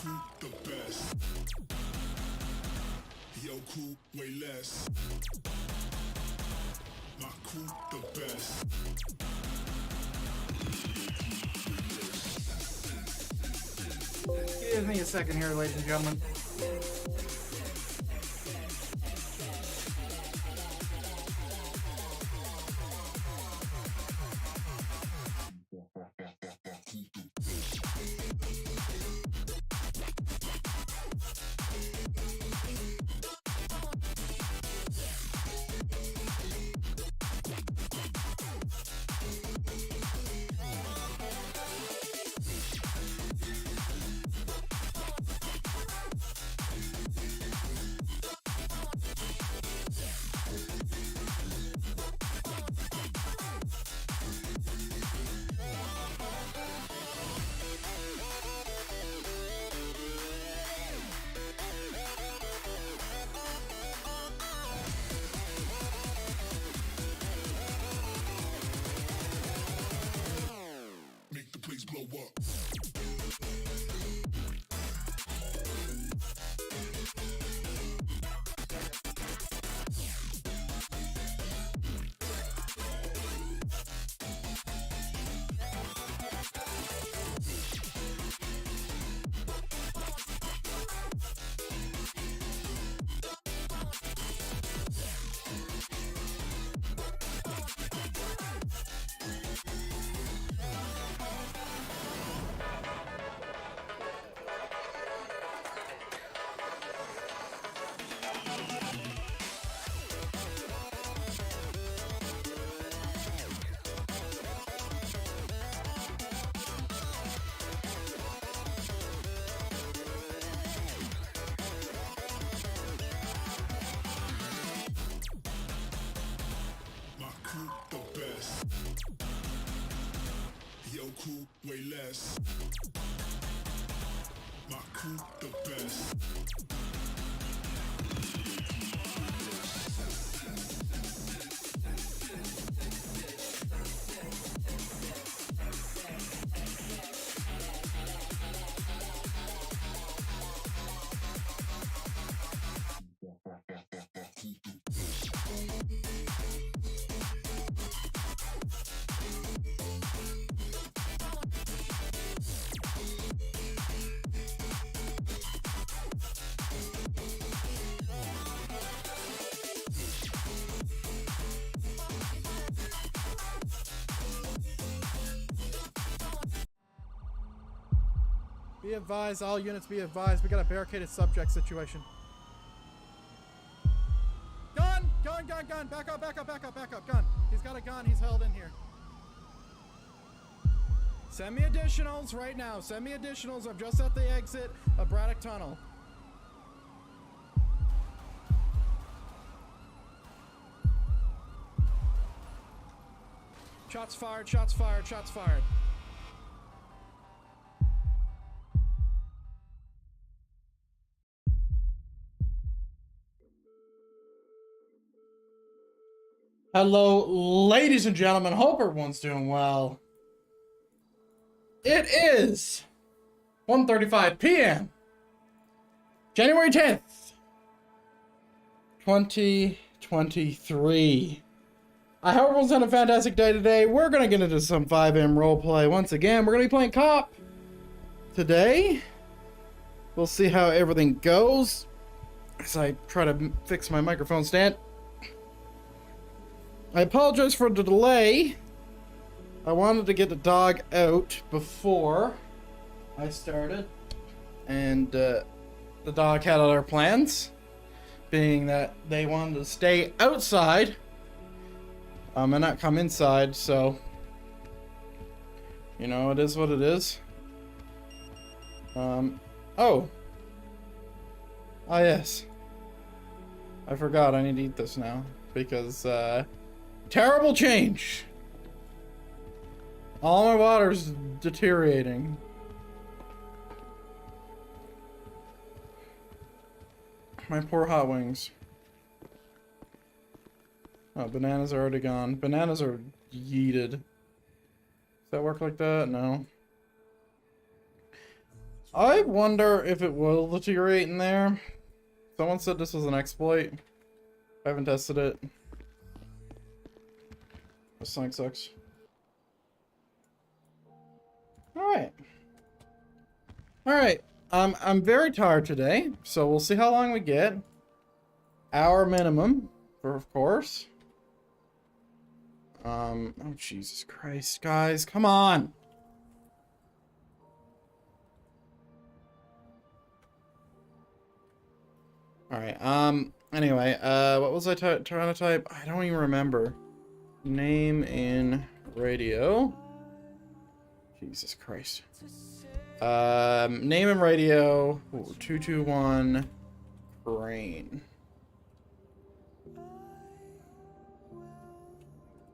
crew the best. Yo crew way less. My crew the best. Give me a second here, ladies and gentlemen. Make the place blow up. My crew the best. Yo crew way less. My crew the best. Be advised, all units be advised, we got a barricaded subject situation. Gun! Gun, gun, gun! Back up, back up, back up, back up, gun! He's got a gun, he's held in here. Send me additionals right now, send me additionals, I'm just at the exit of Braddock Tunnel. Shots fired, shots fired, shots fired. Hello, ladies and gentlemen. Hope everyone's doing well. It is 1:35 p.m. January 10th, 2023. I hope everyone's having a fantastic day today. We're going to get into some 5M roleplay. Once again, we're going to be playing cop today. We'll see how everything goes as I try to fix my microphone stand. I apologize for the delay. I wanted to get the dog out before I started, and the dog had other plans, being that they wanted to stay outside and not come inside, so you know, it is what it is. Oh yes, I forgot I need to eat this now because terrible change. All my water's deteriorating. My poor hot wings. Oh, bananas are already gone. Bananas are yeeted. Does that work like that? No. I wonder if it will deteriorate in there. Someone said this was an exploit. I haven't tested it. This thing sucks. Alright. Alright. I'm very tired today, so we'll see how long we get. Hour minimum, of course. Oh Jesus Christ, guys, come on! Alright, anyway, what was I trying to type? I don't even remember. Name in radio. Jesus Christ. Name in radio. Ooh, 221 Crane.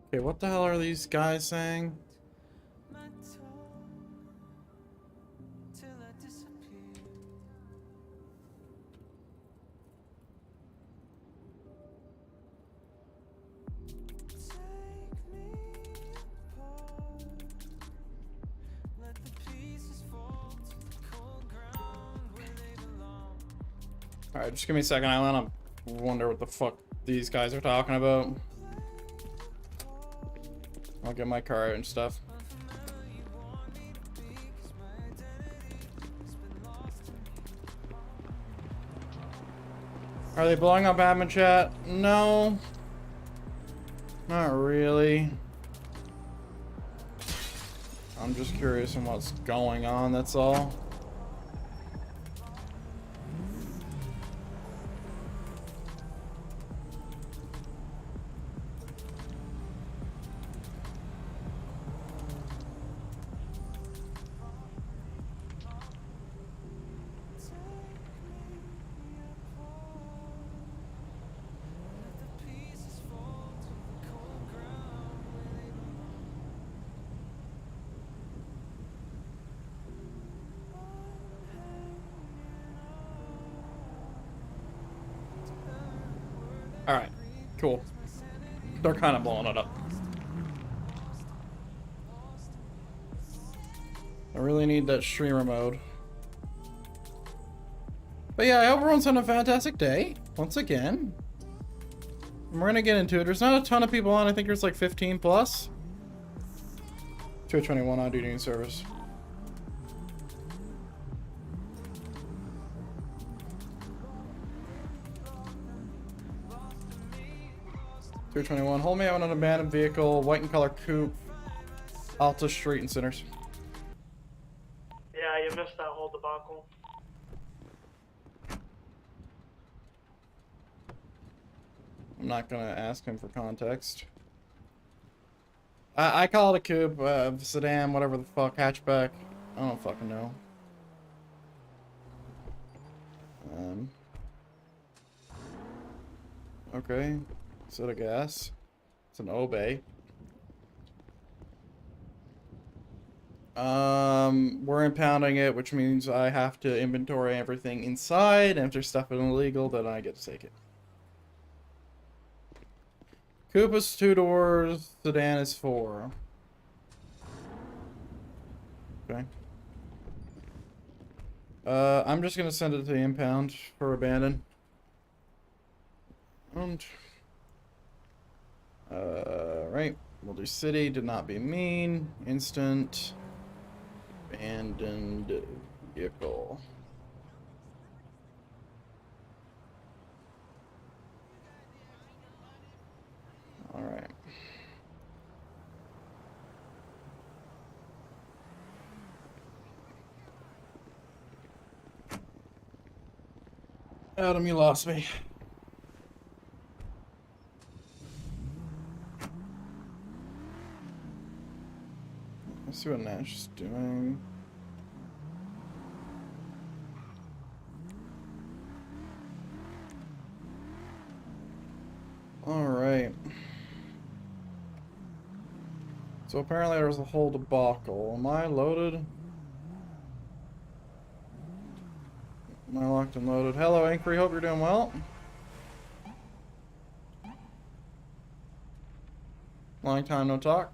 Okay, what the hell are these guys saying? Alright, just give me a second. I wanna wonder what the fuck these guys are talking about. I'll get my car out and stuff. Are they blowing up admin chat? No. Not really. I'm just curious on what's going on, that's all. Alright, cool. They're kind of blowing it up. I really need that streamer mode. But yeah, I hope everyone's having a fantastic day, once again. And we're gonna get into it. There's not a ton of people on, I think there's like 15 plus. 221 on duty and service. Hold me out on an abandoned vehicle, white and color coupe, Alta Street and Sinners. Yeah, you missed that whole debacle. I'm not gonna ask him for context. I call it a coupe, sedan, whatever the fuck, hatchback. I don't fucking know. Okay. Set of gas. It's an Obey. We're impounding it, which means I have to inventory everything inside, and if there's stuff illegal, then I get to take it. Coupe is 2 doors, sedan is 4. Okay. I'm just gonna send it to the impound for abandon. Right. We'll do city, did not be mean. Instant. Abandoned vehicle. Alright. Adam, you lost me. Let's see what Nash is doing. Alright. So apparently there's a whole debacle. Am I loaded? Am I locked and loaded? Hello, Inquiry. Hope you're doing well. Long time no talk.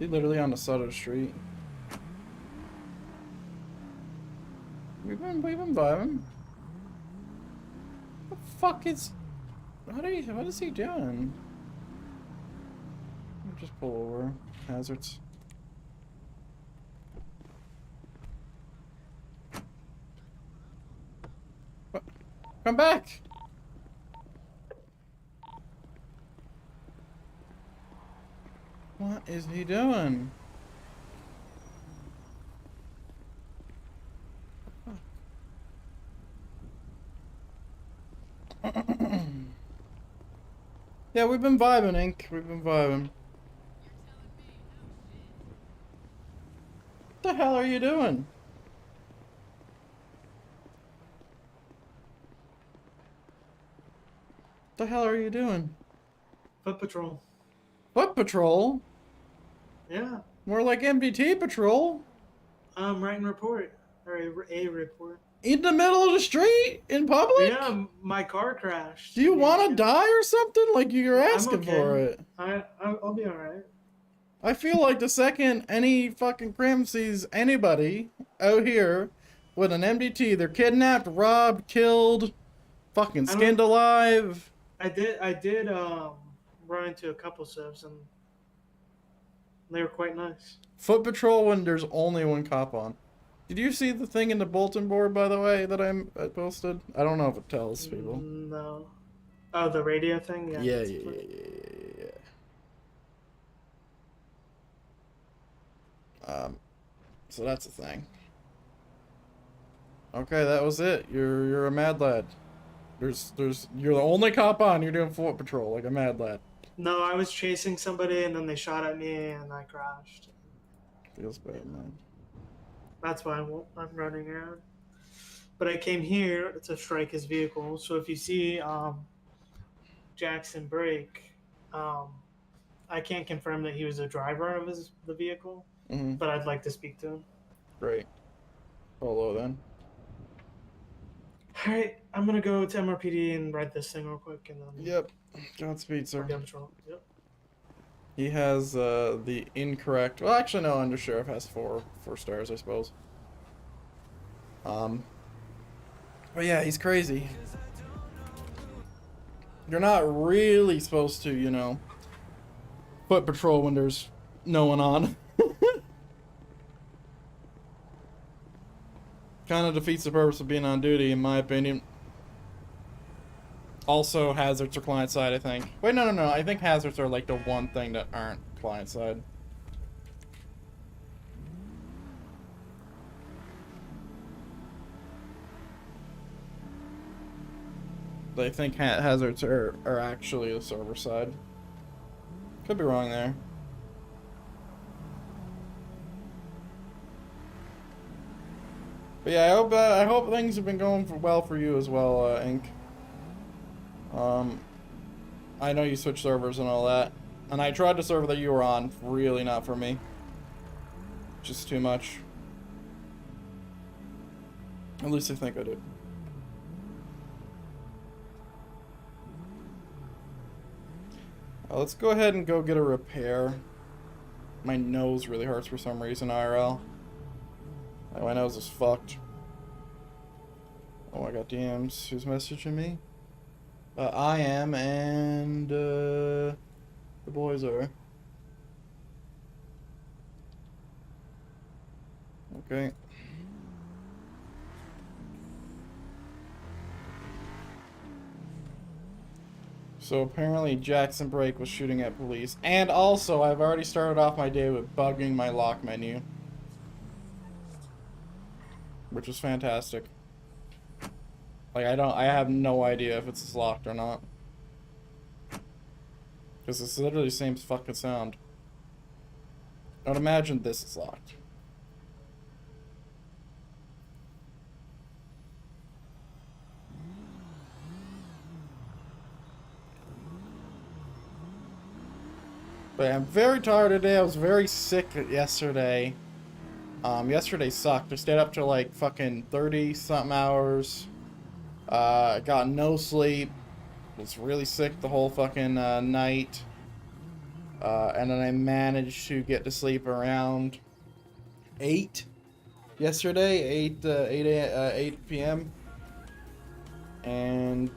He literally on the side of the street. We've been vibing. What the fuck is... what is he doing? Just pull over. Hazards. What? Come back! What is he doing? Yeah, we've been vibing, Ink. We've been vibing. What the hell are you doing? What the hell are you doing? Foot patrol. Foot patrol? Yeah. More like MDT patrol. I'm writing a report. Or a report. In the middle of the street? In public? Yeah, my car crashed. Do you want to die or something? Like you're asking for it. I'll be alright. I feel like the second any fucking crim sees anybody out here with an MDT, they're kidnapped, robbed, killed, fucking skinned alive. I did run into a couple subs and they were quite nice. Foot patrol when there's only one cop on. Did you see the thing in the bulletin board, by the way, that I posted? I don't know if it tells people. No. Oh, the radio thing? Yeah. Yeah. So that's a thing. Okay, that was it. You're a mad lad. You're the only cop on. You're doing foot patrol like a mad lad. No, I was chasing somebody and then they shot at me and I crashed. Feels bad, man. That's why I'm running around. But I came here to strike his vehicle. So if you see Jackson brake, I can't confirm that he was the driver of the vehicle, but I'd like to speak to him. Great. Hello then. All right, I'm gonna go to MRPD and write this thing real quick, and then. Yep. Godspeed, sir. Yep. He has the incorrect. Well, actually, no. Undersheriff has four stars, I suppose. But yeah, he's crazy. You're not really supposed to, you know, foot patrol when there's no one on. Kind of defeats the purpose of being on duty, in my opinion. Also, hazards are client side, I think. Wait, no. I think hazards are like the one thing that aren't client side. They think hazards are actually the server side. Could be wrong there. But yeah, I hope things have been going well for you as well, Ink. I know you switched servers and all that, and I tried the server that you were on. Really not for me. Just too much. At least I think I did. Let's go ahead and go get a repair. My nose really hurts for some reason, IRL. My nose is fucked. Oh, I got DMs. Who's messaging me? I am, and the boys are. Okay. So apparently Jackson Brake was shooting at police. And also, I've already started off my day with bugging my lock menu. Which was fantastic. Like, I have no idea if it's locked or not. Because it's literally the same fucking sound. I would imagine this is locked. But I'm very tired today. I was very sick yesterday. Yesterday sucked. I stayed up till like fucking 30-something hours. Got no sleep. Was really sick the whole fucking night. And then I managed to get to sleep around 8 yesterday, 8 p.m. And,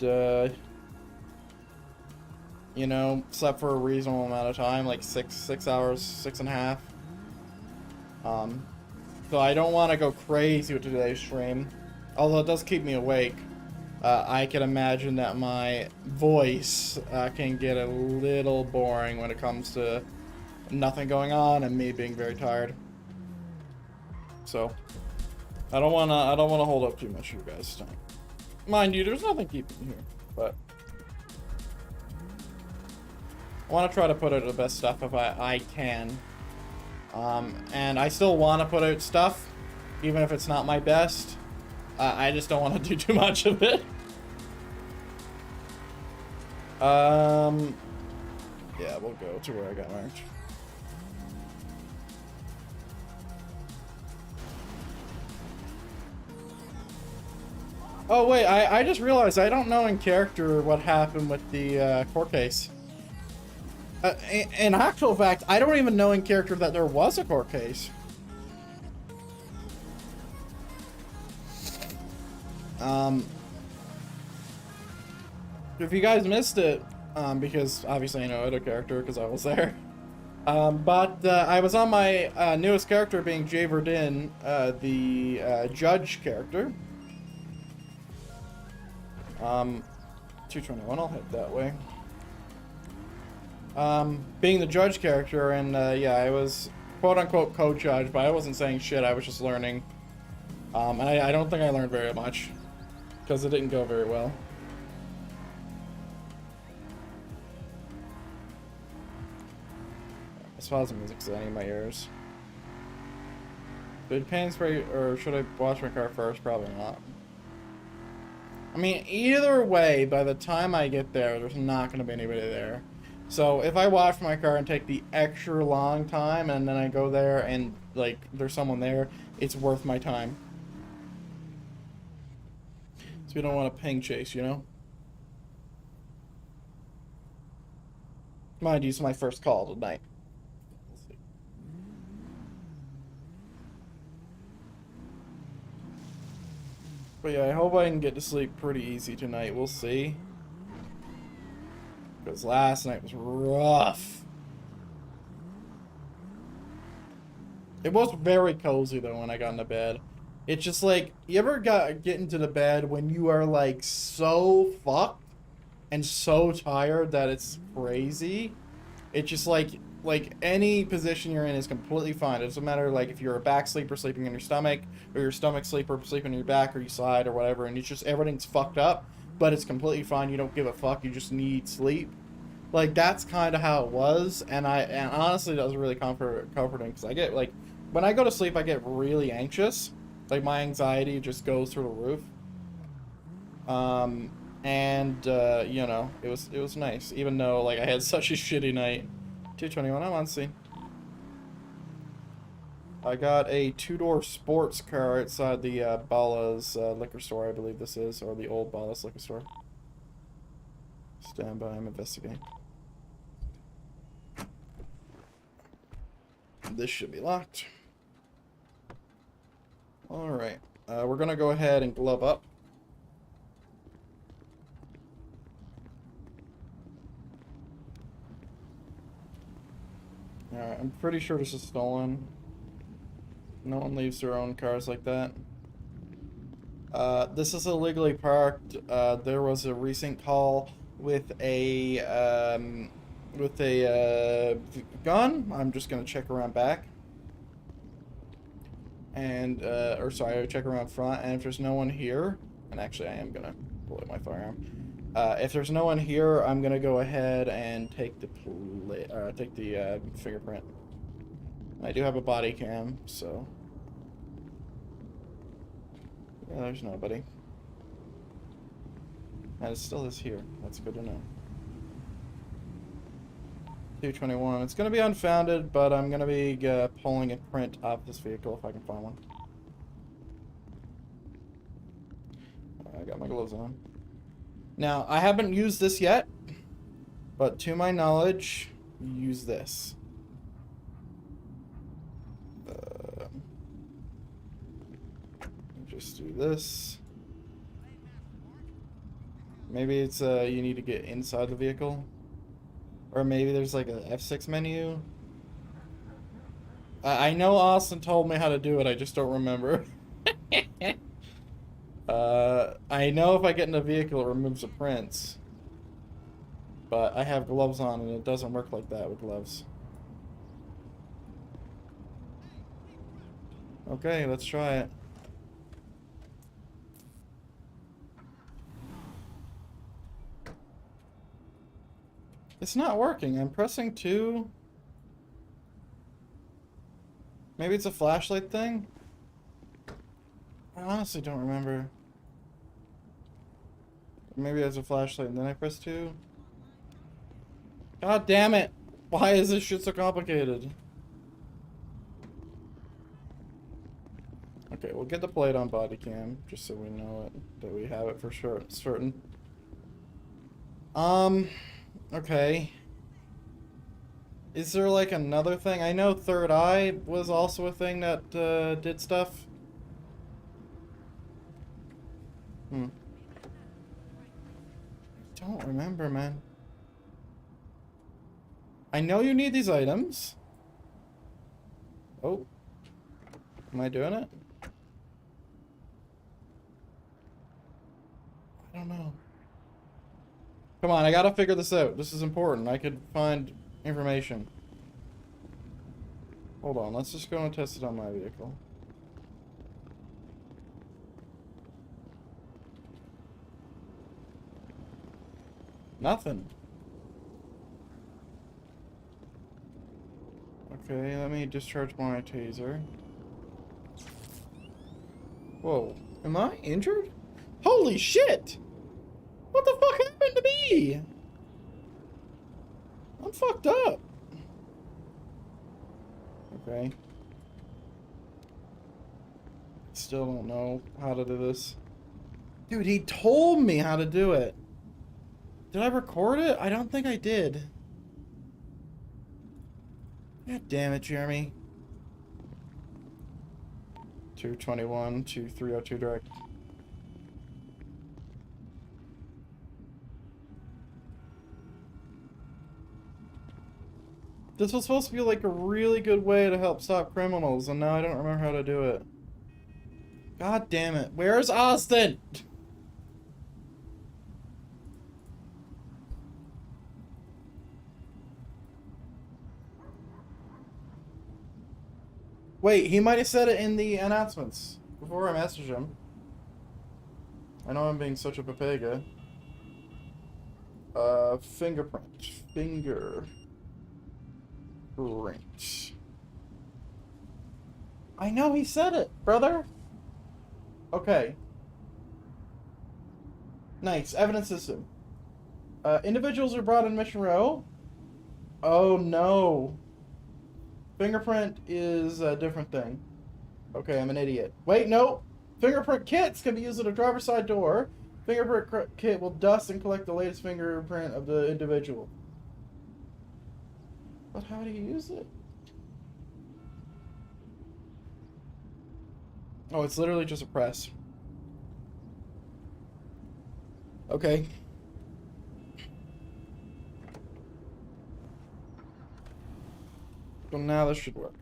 you know, slept for a reasonable amount of time, like 6 hours, 6.5. So I don't want to go crazy with today's stream, although it does keep me awake. I can imagine that my voice can get a little boring when it comes to nothing going on and me being very tired. So I don't wanna hold up too much of your guys' time. Mind you, there's nothing keeping me here, but I want to try to put out the best stuff if I can. And I still want to put out stuff, even if it's not my best. I just don't want to do too much of it. Yeah, we'll go to where I got marked. Oh wait, I just realized I don't know in character what happened with the court case. In actual fact, I don't even know in character that there was a court case. If you guys missed it, because obviously I know other character because I was there. But I was on my newest character being Jay Verdin, the judge character. 221, I'll head that way. Being the judge character, and yeah, I was quote-unquote co-judge, but I wasn't saying shit, I was just learning. And I don't think I learned very much, because it didn't go very well. As far as the music's in my ears. Did paint spray, or should I wash my car first? Probably not. I mean, either way, by the time I get there, there's not going to be anybody there. So if I wash my car and take the extra long time, and then I go there and, like, there's someone there, it's worth my time. So we don't want to ping chase, you know? Mind you, it's my first call tonight. Let's see. But yeah, I hope I can get to sleep pretty easy tonight. We'll see. Because last night was rough. It was very cozy though when I got into bed. It's just like, you ever get into the bed when you are like so fucked and so tired that it's crazy? It's just like any position you're in is completely fine. It doesn't matter like if you're a back sleeper sleeping in your stomach, or your stomach sleeper sleeping on your back or your side or whatever, and it's just everything's fucked up, but it's completely fine. You don't give a fuck. You just need sleep. Like, that's kind of how it was, and honestly that was really comforting, because I get, like, when I go to sleep I get really anxious. Like, my anxiety just goes through the roof. You know, it was nice, even though, like, I had such a shitty night. 221, I'm on scene. I got a two-door sports car outside the Bala's liquor store, I believe this is, or the old Bala's liquor store. Stand by, I'm investigating. This should be locked. Alright, we're gonna go ahead and glove up. Alright, I'm pretty sure this is stolen. No one leaves their own cars like that. This is illegally parked. There was a recent call with a gun. I'm just gonna check around back. And, or sorry, check around front, and if there's no one here, and actually I am gonna pull out my firearm. If there's no one here, I'm gonna go ahead and take the fingerprint. I do have a body cam, so yeah, there's nobody. And it still is here. That's good to know. 221. It's gonna be unfounded, but I'm gonna be pulling a print off this vehicle if I can find one. I got my gloves on. Now, I haven't used this yet, but to my knowledge, use this. Just do this. Maybe it's you need to get inside the vehicle, or maybe there's like a F6 menu. I know Austin told me how to do it. I just don't remember. I know if I get in a vehicle, it removes the prints. But I have gloves on, and it doesn't work like that with gloves. Okay, let's try it. It's not working. I'm pressing 2. Maybe it's a flashlight thing? I honestly don't remember. Maybe it's a flashlight and then I press 2. God damn it! Why is this shit so complicated? Okay, we'll get the plate on body cam, just so we know it, that we have it for sure, certain. Okay. Is there like another thing? I know third eye was also a thing that did stuff. I don't remember, man. I know you need these items. Oh. Am I doing it? I don't know. Come on, I gotta figure this out. This is important. I could find information. Hold on, let's just go and test it on my vehicle. Nothing. Okay, let me discharge my taser. Whoa, am I injured? Holy shit! What the fuck happened to me? I'm fucked up. Okay. Still don't know how to do this. Dude, he told me how to do it. Did I record it? I don't think I did. God damn it, Jeremy. 221 to 302 direct. This was supposed to be like a really good way to help stop criminals, and now I don't remember how to do it. God damn it. Where's Austin? Wait, he might have said it in the announcements before I messaged him. I know I'm being such a papega. Fingerprint. Fingerprint. I know he said it, brother. Okay. Nice. Evidence system. Individuals are brought in Mission Row. Oh no. Fingerprint is a different thing. Okay, I'm an idiot. Wait, no. Fingerprint kits can be used at a driver's side door. Fingerprint kit will dust and collect the latest fingerprint of the individual. But how do you use it? Oh, it's literally just a press. Okay. So now this should work.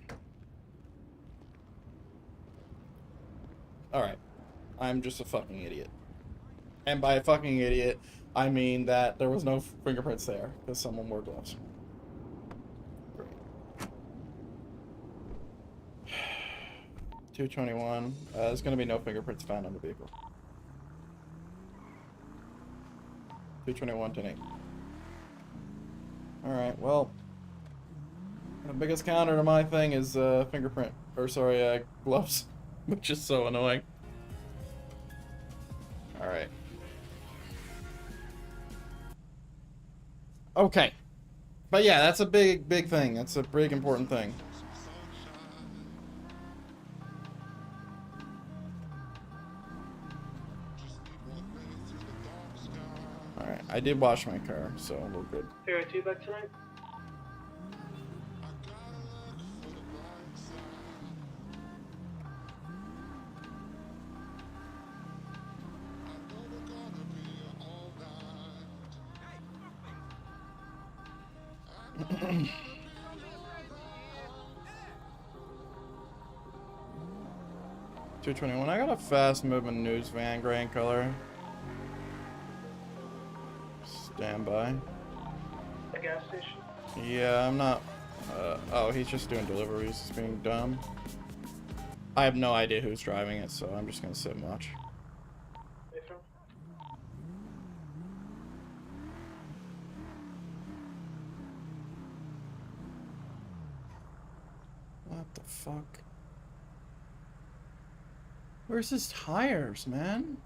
Alright. I'm just a fucking idiot. And by a fucking idiot, I mean that there was no fingerprints there, because someone wore gloves. Great. 221. There's going to be no fingerprints found on the vehicle. 221, 10-8. Alright, well... The biggest counter to my thing is fingerprint, or sorry, gloves, which is so annoying. All right. Okay. But yeah, that's a big thing. That's a big important thing. All right, I did wash my car, so we're good. Here, are you back tonight? $221. I got a fast moving news van, gray in color. Stand by. The gas station. Yeah, I'm not. Oh, he's just doing deliveries. He's being dumb. I have no idea who's driving it, so I'm just gonna sit and watch. What the fuck? Where's his tires, man?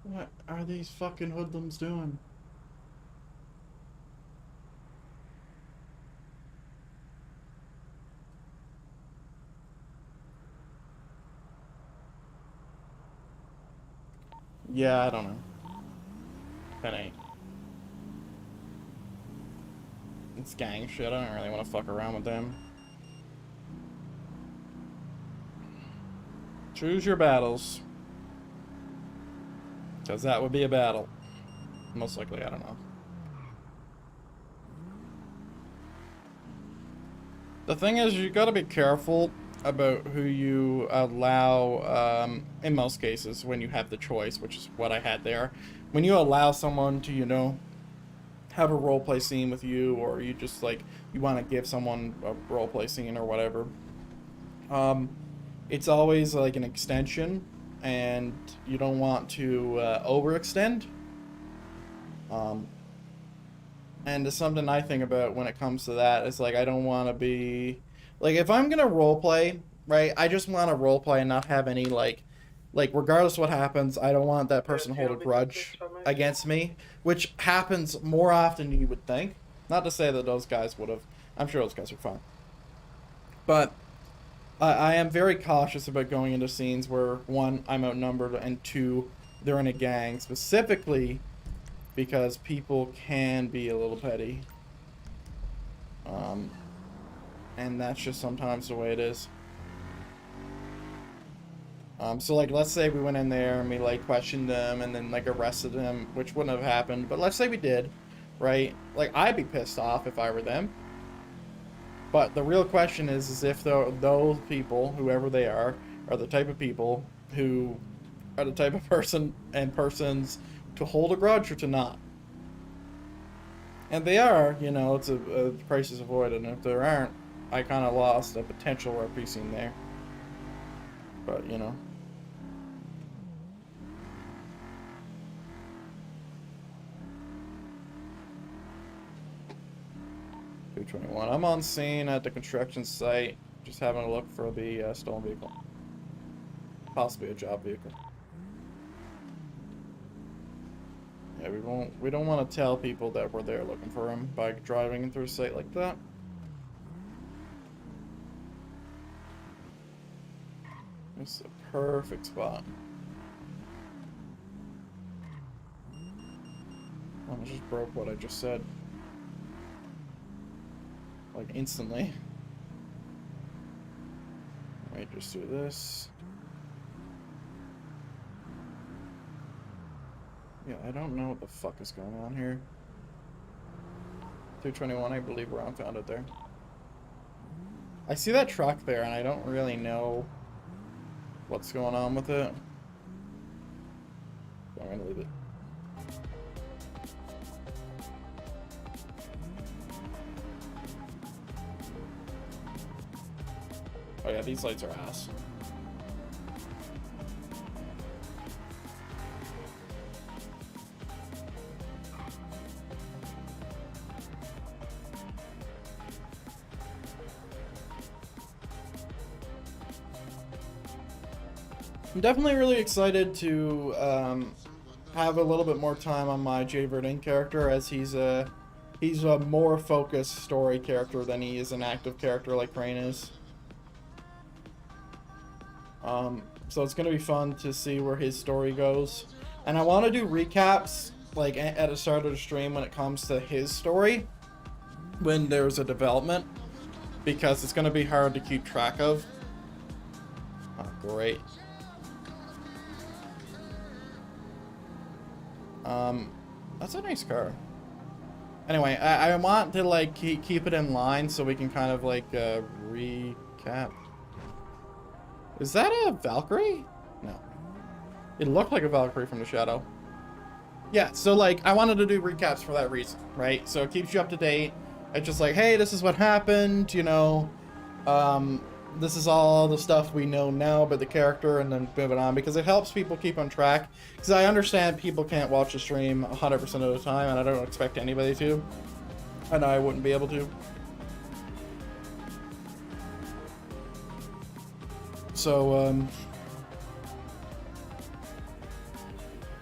What are these fucking hoodlums doing? Yeah, I don't know. That ain't. It's gang shit. I don't really want to fuck around with them. Choose your battles. Because that would be a battle. Most likely, I don't know. The thing is, you gotta be careful about who you allow, in most cases, when you have the choice, which is what I had there. When you allow someone to, you know, have a roleplay scene with you, or you just, like, you want to give someone a roleplay scene or whatever, it's always, like, an extension, and you don't want to overextend. And it's something I think about when it comes to that. It's like, I don't want to be... Like, if I'm going to roleplay, right, I just want to roleplay and not have any, like, regardless of what happens, I don't want that person to hold a grudge against me, which happens more often than you would think. Not to say that those guys would have. I'm sure those guys are fine. But I am very cautious about going into scenes where, one, I'm outnumbered, and two, they're in a gang, specifically because people can be a little petty. And that's just sometimes the way it is. So, like, let's say we went in there and we, like, questioned them and then, like, arrested them, which wouldn't have happened, but let's say we did, right? Like, I'd be pissed off if I were them. But the real question is if those people, whoever they are the type of people who are the type of persons to hold a grudge or to not. And they are, you know, it's a crisis avoided, and if there aren't, I kind of lost a potential RP scene there. But, you know. $221. I'm on scene at the construction site, just having a look for the stolen vehicle. Possibly a job vehicle. Yeah, we don't want to tell people that we're there looking for him by driving through a site like that. This is a perfect spot. Oh, I just broke what I just said. Like, instantly. Right, just do this. Yeah, I don't know what the fuck is going on here. 221, I believe we're unfounded there. I see that truck there, and I don't really know what's going on with it. So I'm gonna leave it. Oh yeah, these lights are ass. I'm definitely really excited to have a little bit more time on my Jay Verdine character, as he's a more focused story character than he is an active character like Crane is. So it's gonna be fun to see where his story goes, and I want to do recaps like at the start of the stream when it comes to his story when there's a development, because it's gonna be hard to keep track of. Oh, great. That's a nice car. Anyway, I want to like keep it in line so we can kind of like recap. Is that a Valkyrie? No. It looked like a Valkyrie from the shadow. Yeah, so like I wanted to do recaps for that reason, right? So it keeps you up to date. It's just like, hey, this is what happened, you know. This is all the stuff we know now about the character, and then moving on, because it helps people keep on track. Because I understand people can't watch a stream 100% of the time, and I don't expect anybody to. And I wouldn't be able to. So,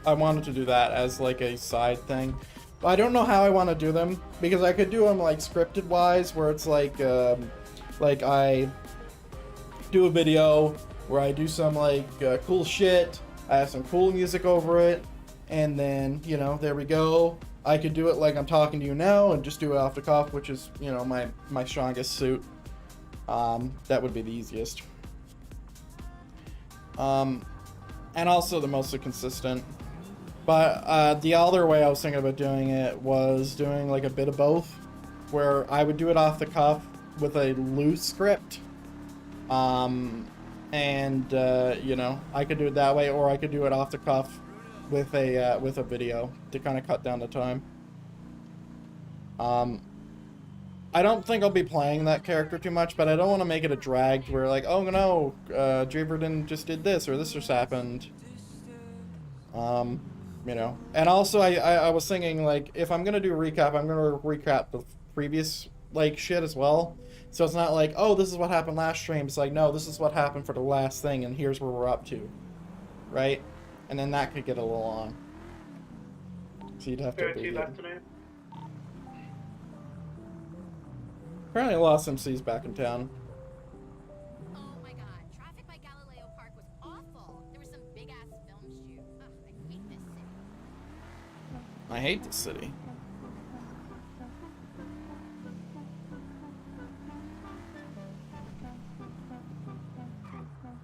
I wanted to do that as like a side thing. But I don't know how I want to do them, because I could do them like scripted wise, where it's like I do a video where I do some like cool shit, I have some cool music over it, and then, you know, there we go. I could do it like I'm talking to you now and just do it off the cuff, which is, you know, my strongest suit. That would be the easiest. And also the most consistent. But the other way I was thinking about doing it was doing like a bit of both, where I would do it off the cuff with a loose script. You know, I could do it that way, or I could do it off the cuff with a video to kind of cut down the time. I don't think I'll be playing that character too much, but I don't want to make it a drag where like, oh no, Draverden just did this, or this just happened. You know, and also I was thinking, like, if I'm gonna do a recap, I'm gonna recap the previous like shit as well. So it's not like, oh, this is what happened last stream. It's like, no, this is what happened for the last thing, and here's where we're up to, right? And then that could get a little long. So you'd have to be. Apparently, Lost MC's back in town. Oh my god, traffic by Galileo Park was awful. There was some big ass film shoot. Ugh, I hate this city. I hate this city.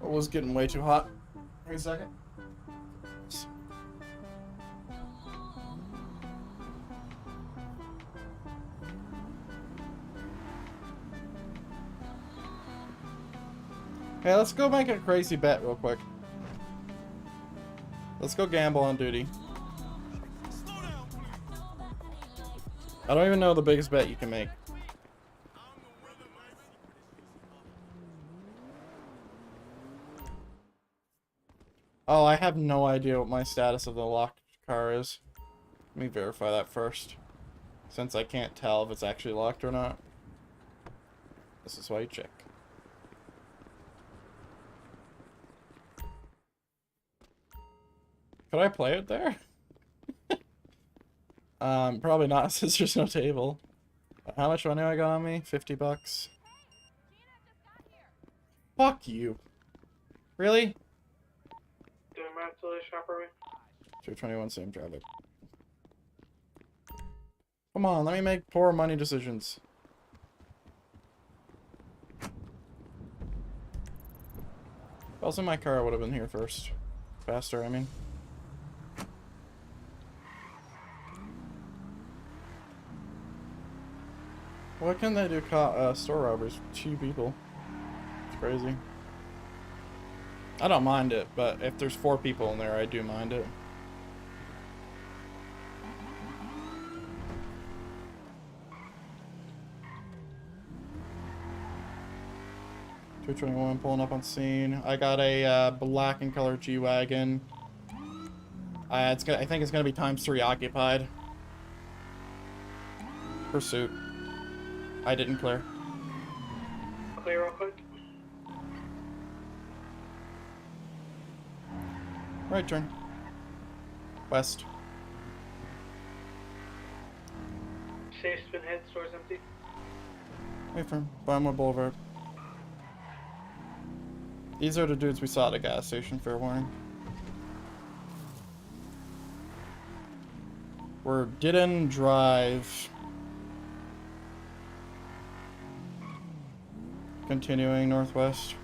It was getting way too hot. Wait a second. Hey, let's go make a crazy bet real quick. Let's go gamble on duty. I don't even know the biggest bet you can make. Oh, I have no idea what my status of the locked car is. Let me verify that first, since I can't tell if it's actually locked or not. This is why you check. Could I play it there? Probably not, since there's no table. How much money I got on me? 50 bucks. Fuck you. Really? 221 same traffic. Come on, let me make poor money decisions. If I was in my car, I would have been here first. Faster, I mean. Why can't they do store robberies with 2 people? It's crazy. I don't mind it, but if there's 4 people in there, I do mind it. $221 pulling up on scene. I got a black and color G-Wagon. I think it's gonna be ×3 occupied. Pursuit. I didn't clear. Clear real quick. Right turn. West. Safe's been hit, store's empty. Wait for him. Barnwood Boulevard. These are the dudes we saw at the gas station, fair warning. We're Didden Drive. Continuing northwest.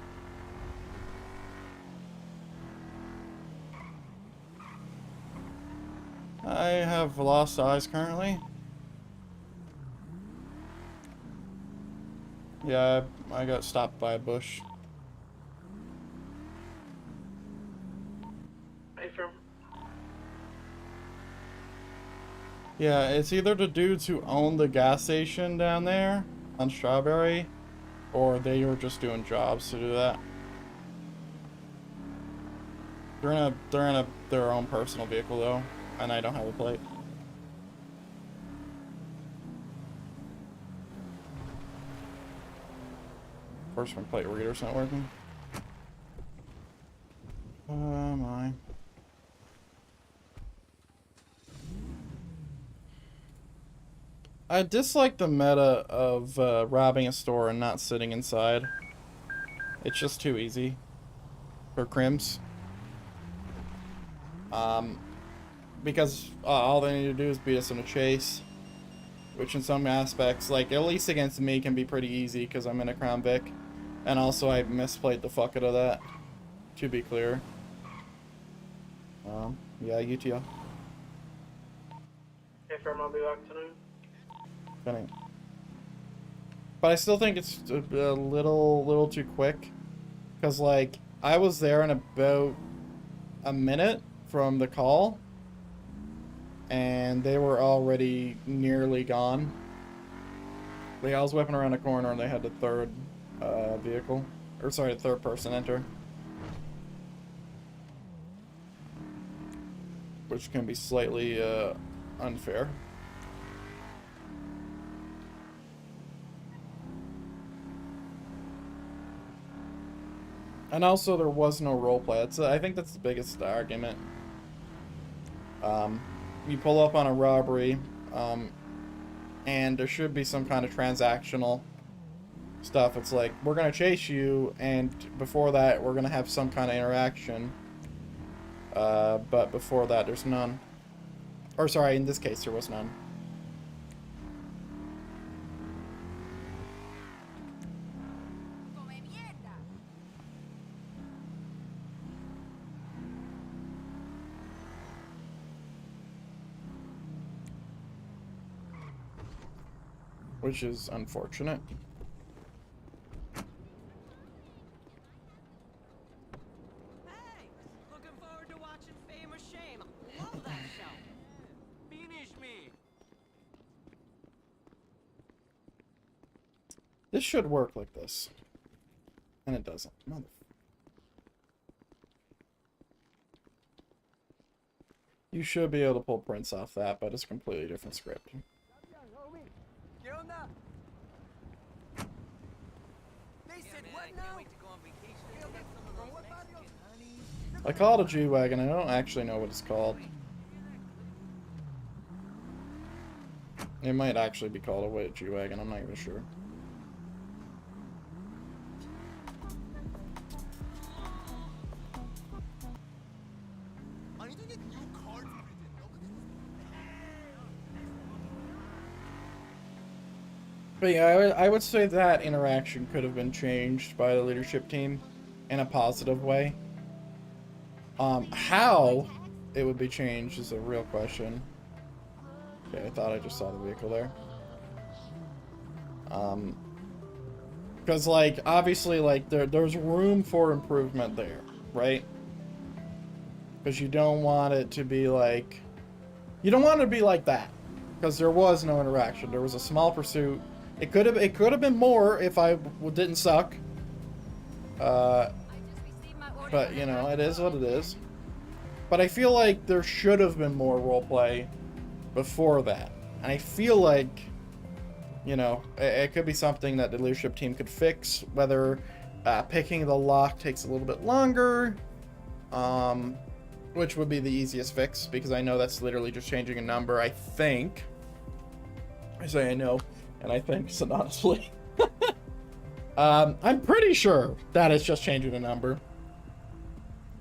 have lost eyes currently. Yeah, I got stopped by a bush. Hey, from Yeah, it's either the dudes who own the gas station down there on Strawberry, or they were just doing jobs to do that. They're in their own personal vehicle though, and I don't have a plate. Of course, my plate reader's not working. Oh my. I dislike the meta of robbing a store and not sitting inside. It's just too easy for crims. Because all they need to do is beat us in a chase, which in some aspects, like at least against me, can be pretty easy because I'm in a Crown Vic, and also I misplayed the fuck out of that. To be clear. Yeah, UTL. Hey, from I'll be back tonight. Funny. But I still think it's a little too quick, because like I was there in about a minute from the call, and they were already nearly gone. Like I was whipping around a corner and they had the third vehicle, or sorry, the third person enter, which can be slightly unfair. And also, there was no roleplay. I think that's the biggest argument. You pull up on a robbery, and there should be some kind of transactional stuff. It's like, we're going to chase you, and before that, we're going to have some kind of interaction. But before that, there's none. Or sorry, in this case, there was none. Which is unfortunate. Hey, looking forward to watching Fame or Shame. Love that show. Finish me. This should work like this. And it doesn't. Mother. You should be able to pull prints off that, but it's a completely different script. I call it a G-Wagon. I don't actually know what it's called. It might actually be called a G-Wagon. I'm not even sure. But yeah, I would say that interaction could have been changed by the leadership team in a positive way. How it would be changed is a real question. Okay, I thought I just saw the vehicle there. Because, like, obviously, like, there's room for improvement there, right? Because you don't want it to be like... You don't want it to be like that. Because there was no interaction. There was a small pursuit. It could have been more if I didn't suck. But, you know, it is what it is. But I feel like there should have been more roleplay before that. And I feel like, you know, it could be something that the leadership team could fix. Whether picking the lock takes a little bit longer, which would be the easiest fix, because I know that's literally just changing a number, I think. I say I know, and I think synonymously. I'm pretty sure that it's just changing a number.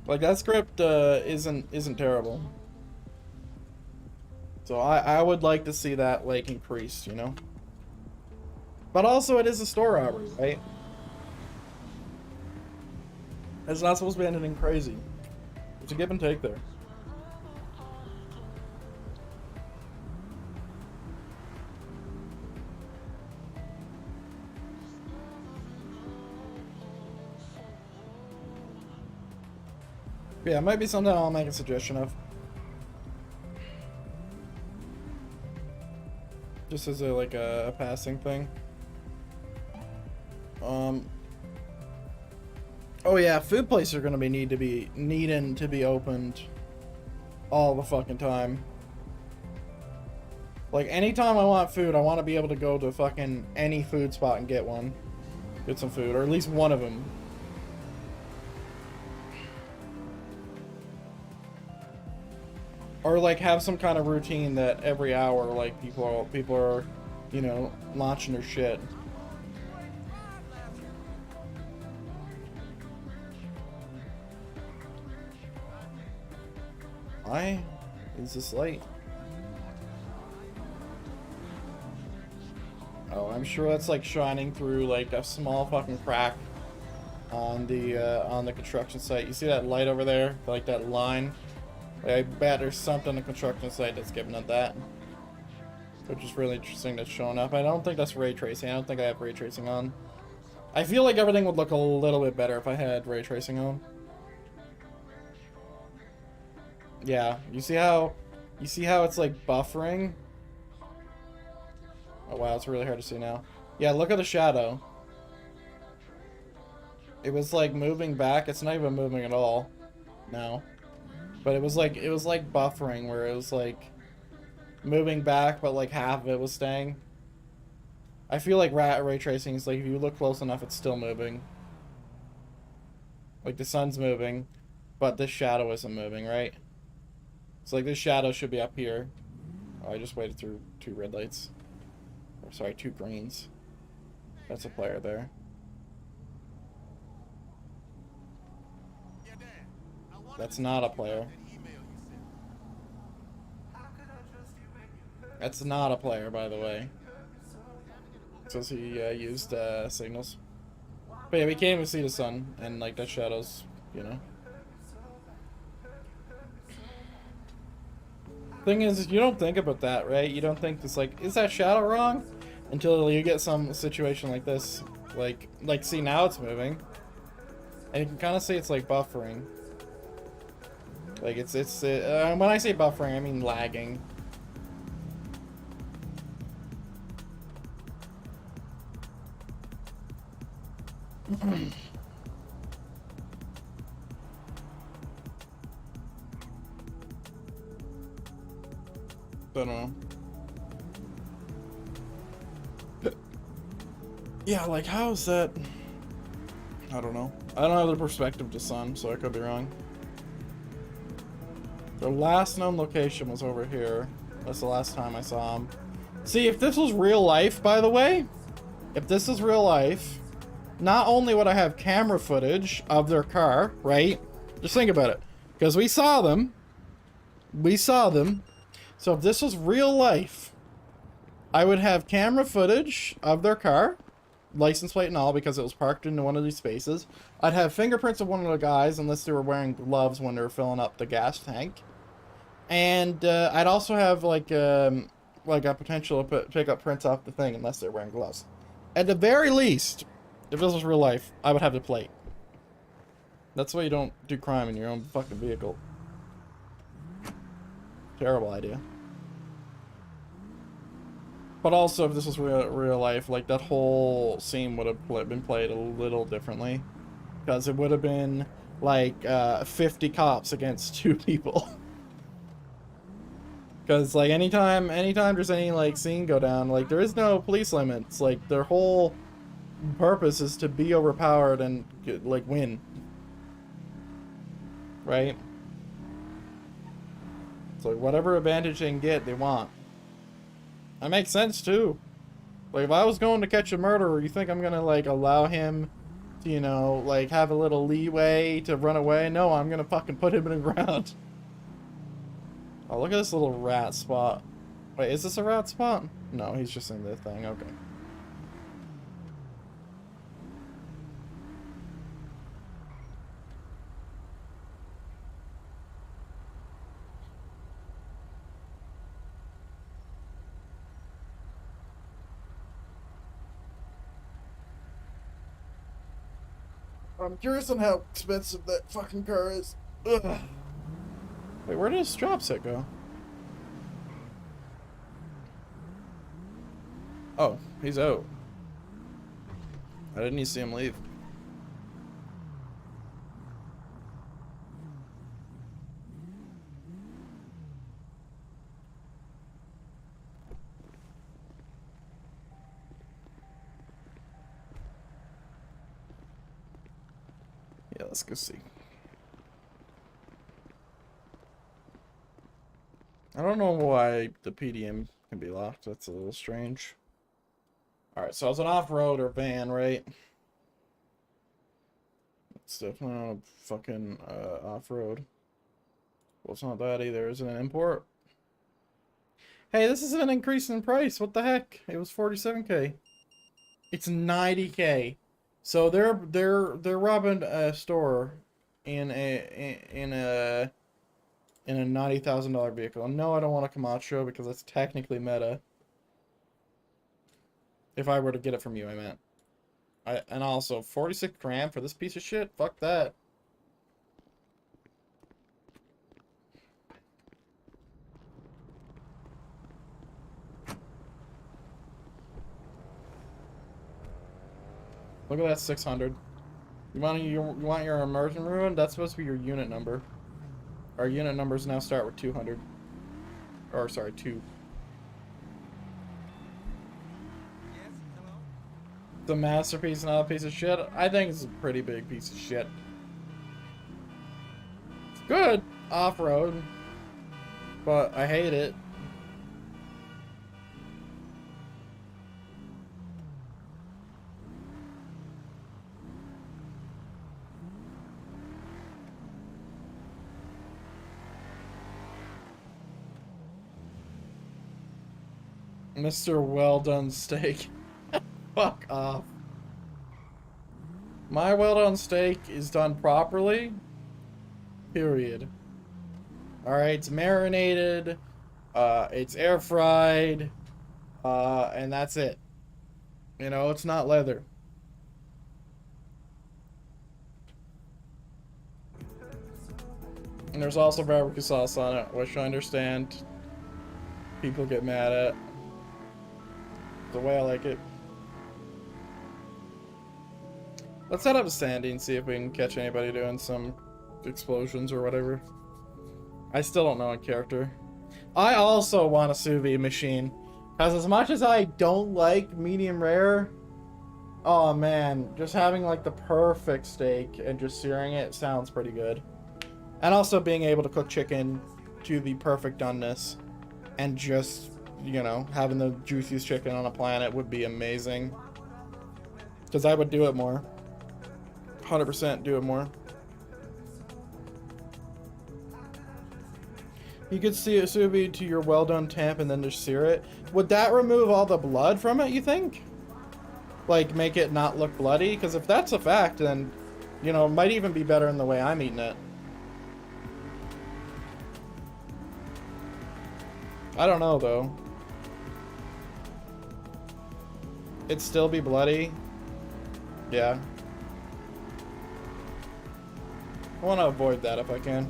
Like, that script isn't terrible. So I would like to see that, like, increased, you know? But also, it is a store robbery, right? It's not supposed to be anything crazy. It's a give and take there. Yeah, it might be something I'll make a suggestion of. Just as a like a passing thing. Oh yeah, food places are gonna be needing to be opened all the fucking time. Like anytime I want food, I want to be able to go to fucking any food spot and get some food, or at least one of them. Or like have some kind of routine that every hour, like people are, you know, launching their shit. Why is this light? Oh, I'm sure that's like shining through like a small fucking crack on the construction site. You see that light over there? Like that line? Like, I bet there's something on the construction site that's giving it that. Which is really interesting that's showing up. I don't think that's ray tracing. I don't think I have ray tracing on. I feel like everything would look a little bit better if I had ray tracing on. Yeah, you see how it's like buffering? Oh wow, it's really hard to see now. Yeah, look at the shadow. It was like moving back. It's not even moving at all now. But it was like buffering where it was like moving back, but like half of it was staying. I feel like ray tracing is like if you look close enough, it's still moving. Like the sun's moving, but this shadow isn't moving, right? It's like this shadow should be up here. Oh, I just waited through 2 red lights. Or sorry, 2 greens. That's a player there. That's not a player. That's not a player, by the way. It says he used signals. But yeah, we can't even see the sun, and like the shadows, you know. Thing is, you don't think about that, right? You don't think this like, is that shadow wrong? Until you get some situation like this. Like see, now it's moving. And you can kind of see it's like buffering. Like it's when I say buffering, I mean lagging. Don't know. Yeah, like how is that? I don't know. I don't have the perspective to sun, so I could be wrong. The last known location was over here. That's the last time I saw him. See, if this was real life, by the way, if this is real life, not only would I have camera footage of their car, right? Just think about it. Because we saw them. We saw them. So if this was real life, I would have camera footage of their car, license plate and all, because it was parked into one of these spaces. I'd have fingerprints of one of the guys, unless they were wearing gloves when they were filling up the gas tank. And I'd also have like a potential pick up prints off the thing, unless they're wearing gloves. At the very least, if this was real life, I would have the plate. That's why you don't do crime in your own fucking vehicle. Terrible idea. But also, if this was real life, like that whole scene would have been played a little differently, because it would have been like 50 cops against 2 people. Because like anytime there's any like scene go down, like there is no police limits. Like their whole purpose is to be overpowered and like win, right? So like, whatever advantage they can get, they want. That makes sense too. Like if I was going to catch a murderer, you think I'm gonna like allow him to, you know, like have a little leeway to run away? No, I'm gonna fucking put him in the ground. Oh, look at this little rat spot. Wait, is this a rat spot? No, he's just in the thing. Okay. I'm curious on how expensive that fucking car is. Ugh. Wait, where did his drop set go? Oh, he's out. I didn't even see him leave. Yeah, let's go see. I don't know why the PDM can be locked. That's a little strange. Alright, so it's an off-road or van, right? It's definitely not a fucking off-road. Well, it's not that either. Is it an import? Hey, this is an increase in price. What the heck? It was 47K. It's 90K. So they're robbing a store in a $90,000 vehicle. No, I don't want a Camacho because it's technically meta. If I were to get it from you, I meant. And also 46 grand for this piece of shit. Fuck that. Look at that 600. You want your immersion ruined? That's supposed to be your unit number. Our unit numbers now start with 200. Or sorry, 2. The masterpiece, not a piece of shit. I think it's a pretty big piece of shit. It's good off-road, but I hate it. Mr. Well Done Steak. Fuck off. My well done steak is done properly. Period. Alright, it's marinated. It's air fried. And that's it. You know, it's not leather. And there's also barbecue sauce on it, which I understand people get mad at. The way I like it. Let's head up to Sandy and see if we can catch anybody doing some explosions or whatever. I still don't know in character. I also want a sous vide machine. Because as much as I don't like medium rare, oh man, just having like the perfect steak and just searing it sounds pretty good. And also being able to cook chicken to the perfect doneness and just, you know, having the juiciest chicken on the planet would be amazing. Because I would do it more. 100% do it more. You could see a sous vide to your well done temp and then just sear it. Would that remove all the blood from it, you think? Like, make it not look bloody? Because if that's a fact, then, you know, it might even be better in the way I'm eating it. I don't know, though. It'd still be bloody. Yeah. I want to avoid that if I can.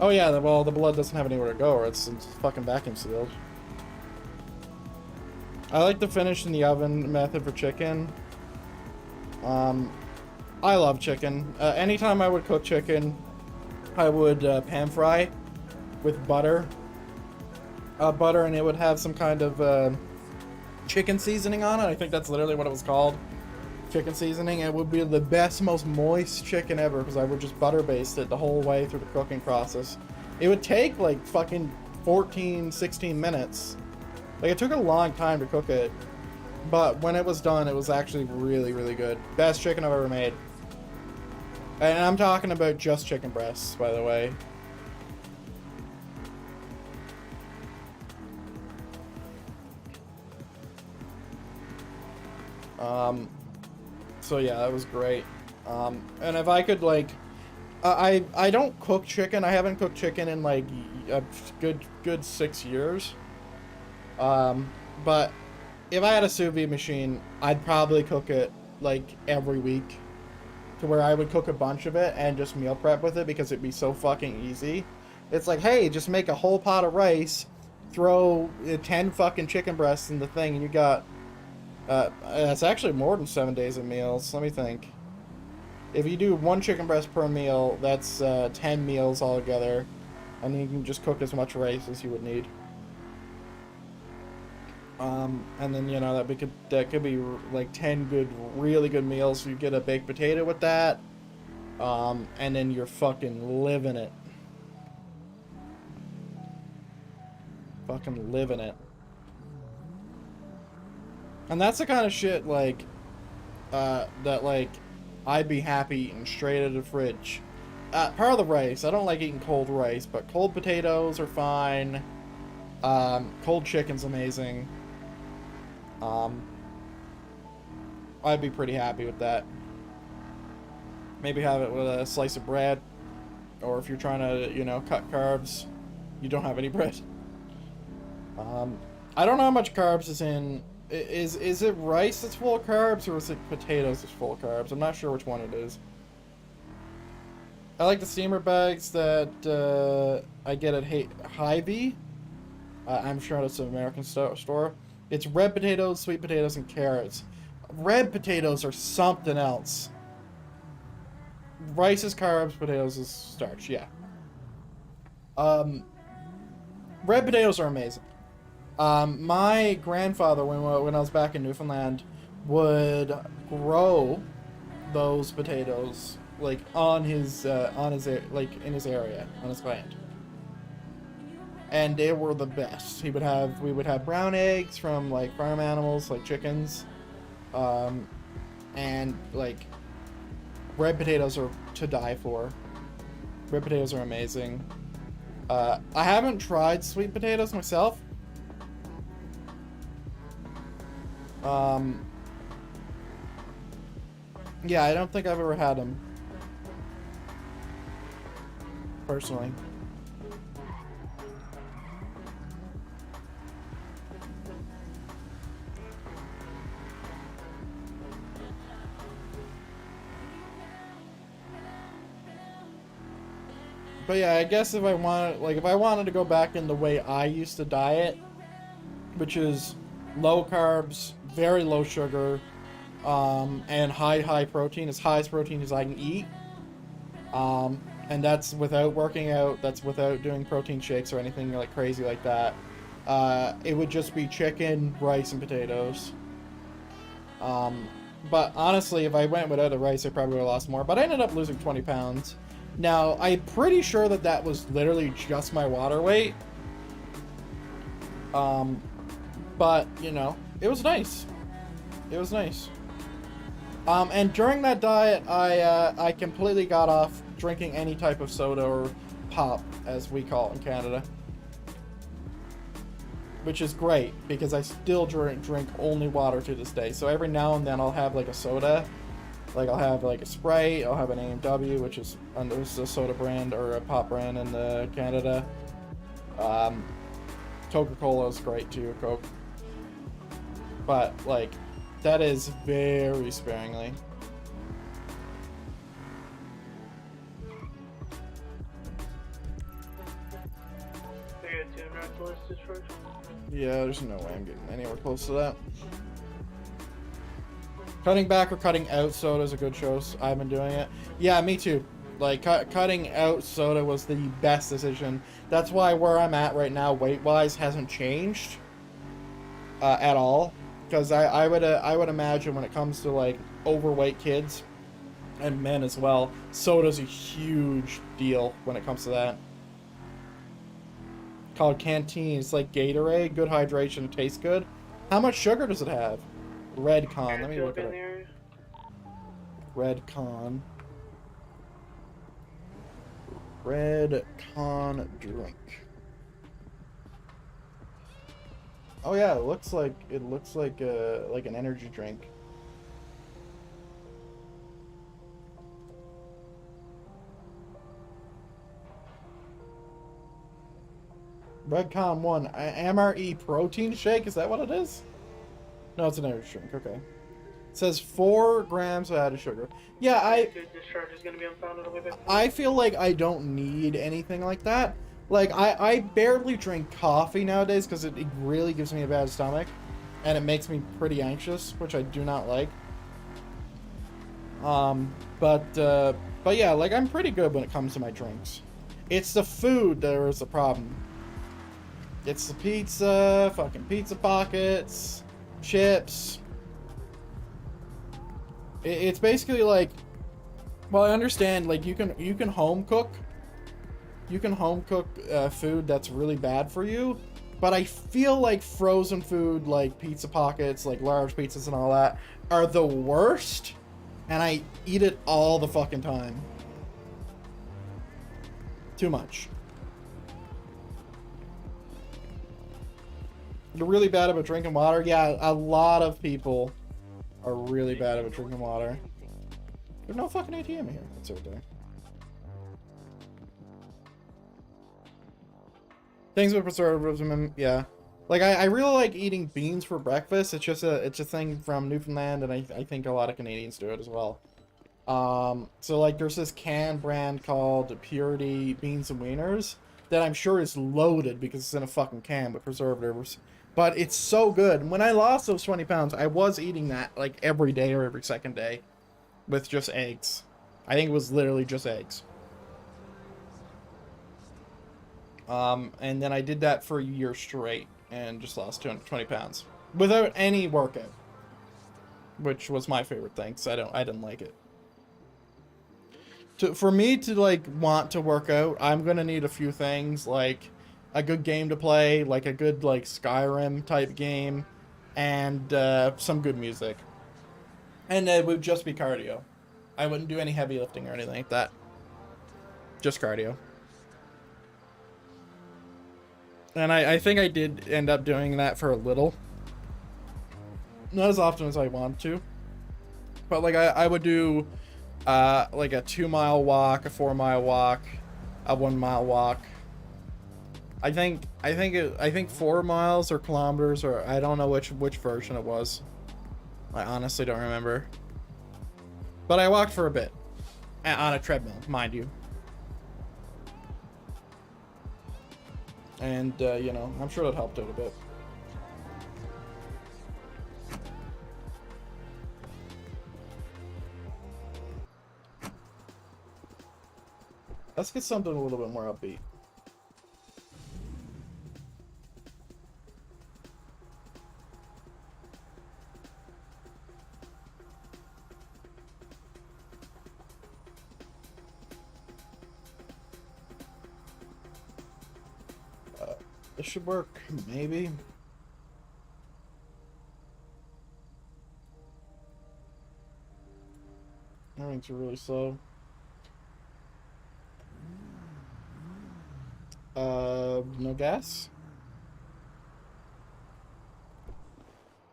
Oh yeah, well, the blood doesn't have anywhere to go, or it's fucking vacuum sealed. I like the finish in the oven method for chicken. I love chicken. Anytime I would cook chicken, I would pan fry with butter. Butter, and it would have some kind of chicken seasoning on it. I think that's literally what it was called. Chicken seasoning. It would be the best, most moist chicken ever because I would just butter baste it the whole way through the cooking process. It would take like fucking 14, 16 minutes. Like, it took a long time to cook it, but when it was done, it was actually really, really good. Best chicken I've ever made. And I'm talking about just chicken breasts, by the way. So yeah, that was great. And if I could, like, I don't cook chicken. I haven't cooked chicken in like a good 6 years. But if I had a sous vide machine, I'd probably cook it like every week. to where I would cook a bunch of it and just meal prep with it because it'd be so fucking easy. It's like, hey, just make a whole pot of rice, throw 10 fucking chicken breasts in the thing, and you got, it's actually more than 7 days of meals. Let me think. If you do 1 chicken breast per meal, that's 10 meals altogether, and you can just cook as much rice as you would need. And then, you know, that could be like 10 good, really good meals. You get a baked potato with that, and then you're fucking living it. Fucking living it. And that's the kind of shit, like, that, like, I'd be happy eating straight out of the fridge. Part of the rice. I don't like eating cold rice, but cold potatoes are fine. Cold chicken's amazing. I'd be pretty happy with that. Maybe have it with a slice of bread. Or if you're trying to, you know, cut carbs, you don't have any bread. I don't know how much carbs is in... Is it rice that's full of carbs, or is it potatoes that's full of carbs? I'm not sure which one it is. I like the steamer bags that I get at Hy-Vee. I'm sure it's an American store. It's red potatoes, sweet potatoes, and carrots. Red potatoes are something else. Rice is carbs, potatoes is starch, yeah. Red potatoes are amazing. My grandfather, when I was back in Newfoundland, would grow those potatoes like in his area, on his land, and they were the best. We would have brown eggs from like farm animals, like chickens, and like red potatoes are to die for. Red potatoes are amazing. I haven't tried sweet potatoes myself. Yeah, I don't think I've ever had them. Personally. But yeah, I guess if I wanted to go back in the way I used to diet, which is low carbs, very low sugar, and high protein, as high as protein as I can eat. And that's without working out, that's without doing protein shakes or anything like crazy like that. It would just be chicken, rice, and potatoes. But honestly, if I went without the rice, I probably would have lost more. But I ended up losing 20 pounds. Now, I'm pretty sure that was literally just my water weight. But, you know, it was nice. It was nice. And during that diet, I completely got off drinking any type of soda or pop, as we call it in Canada. Which is great, because I still drink only water to this day. So every now and then I'll have like a soda. Like I'll have like a Sprite, I'll have an A&W, which is a soda brand or a pop brand in Canada. Coca-Cola is great too, Coke. But like, that is very sparingly. Yeah, there's no way I'm getting anywhere close to that. Cutting back or cutting out soda is a good choice. I've been doing it. Yeah, me too. Like, cutting out soda was the best decision. That's why where I'm at right now, weight-wise, hasn't changed at all. Because I would imagine when it comes to, like, overweight kids, and men as well, soda's a huge deal when it comes to that. Called Canteen. It's like Gatorade, good hydration, tastes good. How much sugar does it have? Redcon. Let me look at it. Redcon. Redcon drink. Oh yeah, it looks like an energy drink. Redcon 1 MRE protein shake. Is that what it is? No, it's an energy drink. Okay. It says 4 grams of added sugar. Yeah, Good discharge is going to be unfounded on LIVEPD. I feel like I don't need anything like that. Like, I barely drink coffee nowadays because it really gives me a bad stomach. And it makes me pretty anxious, which I do not like. But yeah, like, I'm pretty good when it comes to my drinks. It's the food that is the problem. It's the pizza, fucking pizza pockets, chips. It's basically like, well, I understand, like, you can home cook. You can home cook food that's really bad for you, but I feel like frozen food, like pizza pockets, like large pizzas and all that, are the worst, and I eat it all the fucking time. Too much. You're really bad about drinking water? Yeah, a lot of people are really bad about drinking water. There's no fucking ATM here. That's right there. Things with preservatives, yeah. Like, I really like eating beans for breakfast. It's just a thing from Newfoundland, and I think a lot of Canadians do it as well. So like, there's this canned brand called Purity Beans and Wieners that I'm sure is loaded because it's in a fucking can with preservatives. But it's so good. When I lost those 20 pounds, I was eating that like every day or every second day with just eggs. I think it was literally just eggs. And then I did that for a year straight and just lost 220 pounds without any workout, which was my favorite thing, so I didn't like it. For me to like want to work out, I'm gonna need a few things, like a good game to play, like a good like Skyrim type game, and some good music. And it would just be cardio. I wouldn't do any heavy lifting or anything like that. Just cardio. And I think I did end up doing that for a little. Not as often as I want to. But like I would do like a 2-mile walk, a 4-mile walk, a 1-mile walk. I think 4 miles or kilometers, or I don't know which version it was. I honestly don't remember. But I walked for a bit. On a treadmill, mind you. And, you know, I'm sure that helped out a bit. Let's get something a little bit more upbeat. This should work, maybe. Everything's really slow. No gas?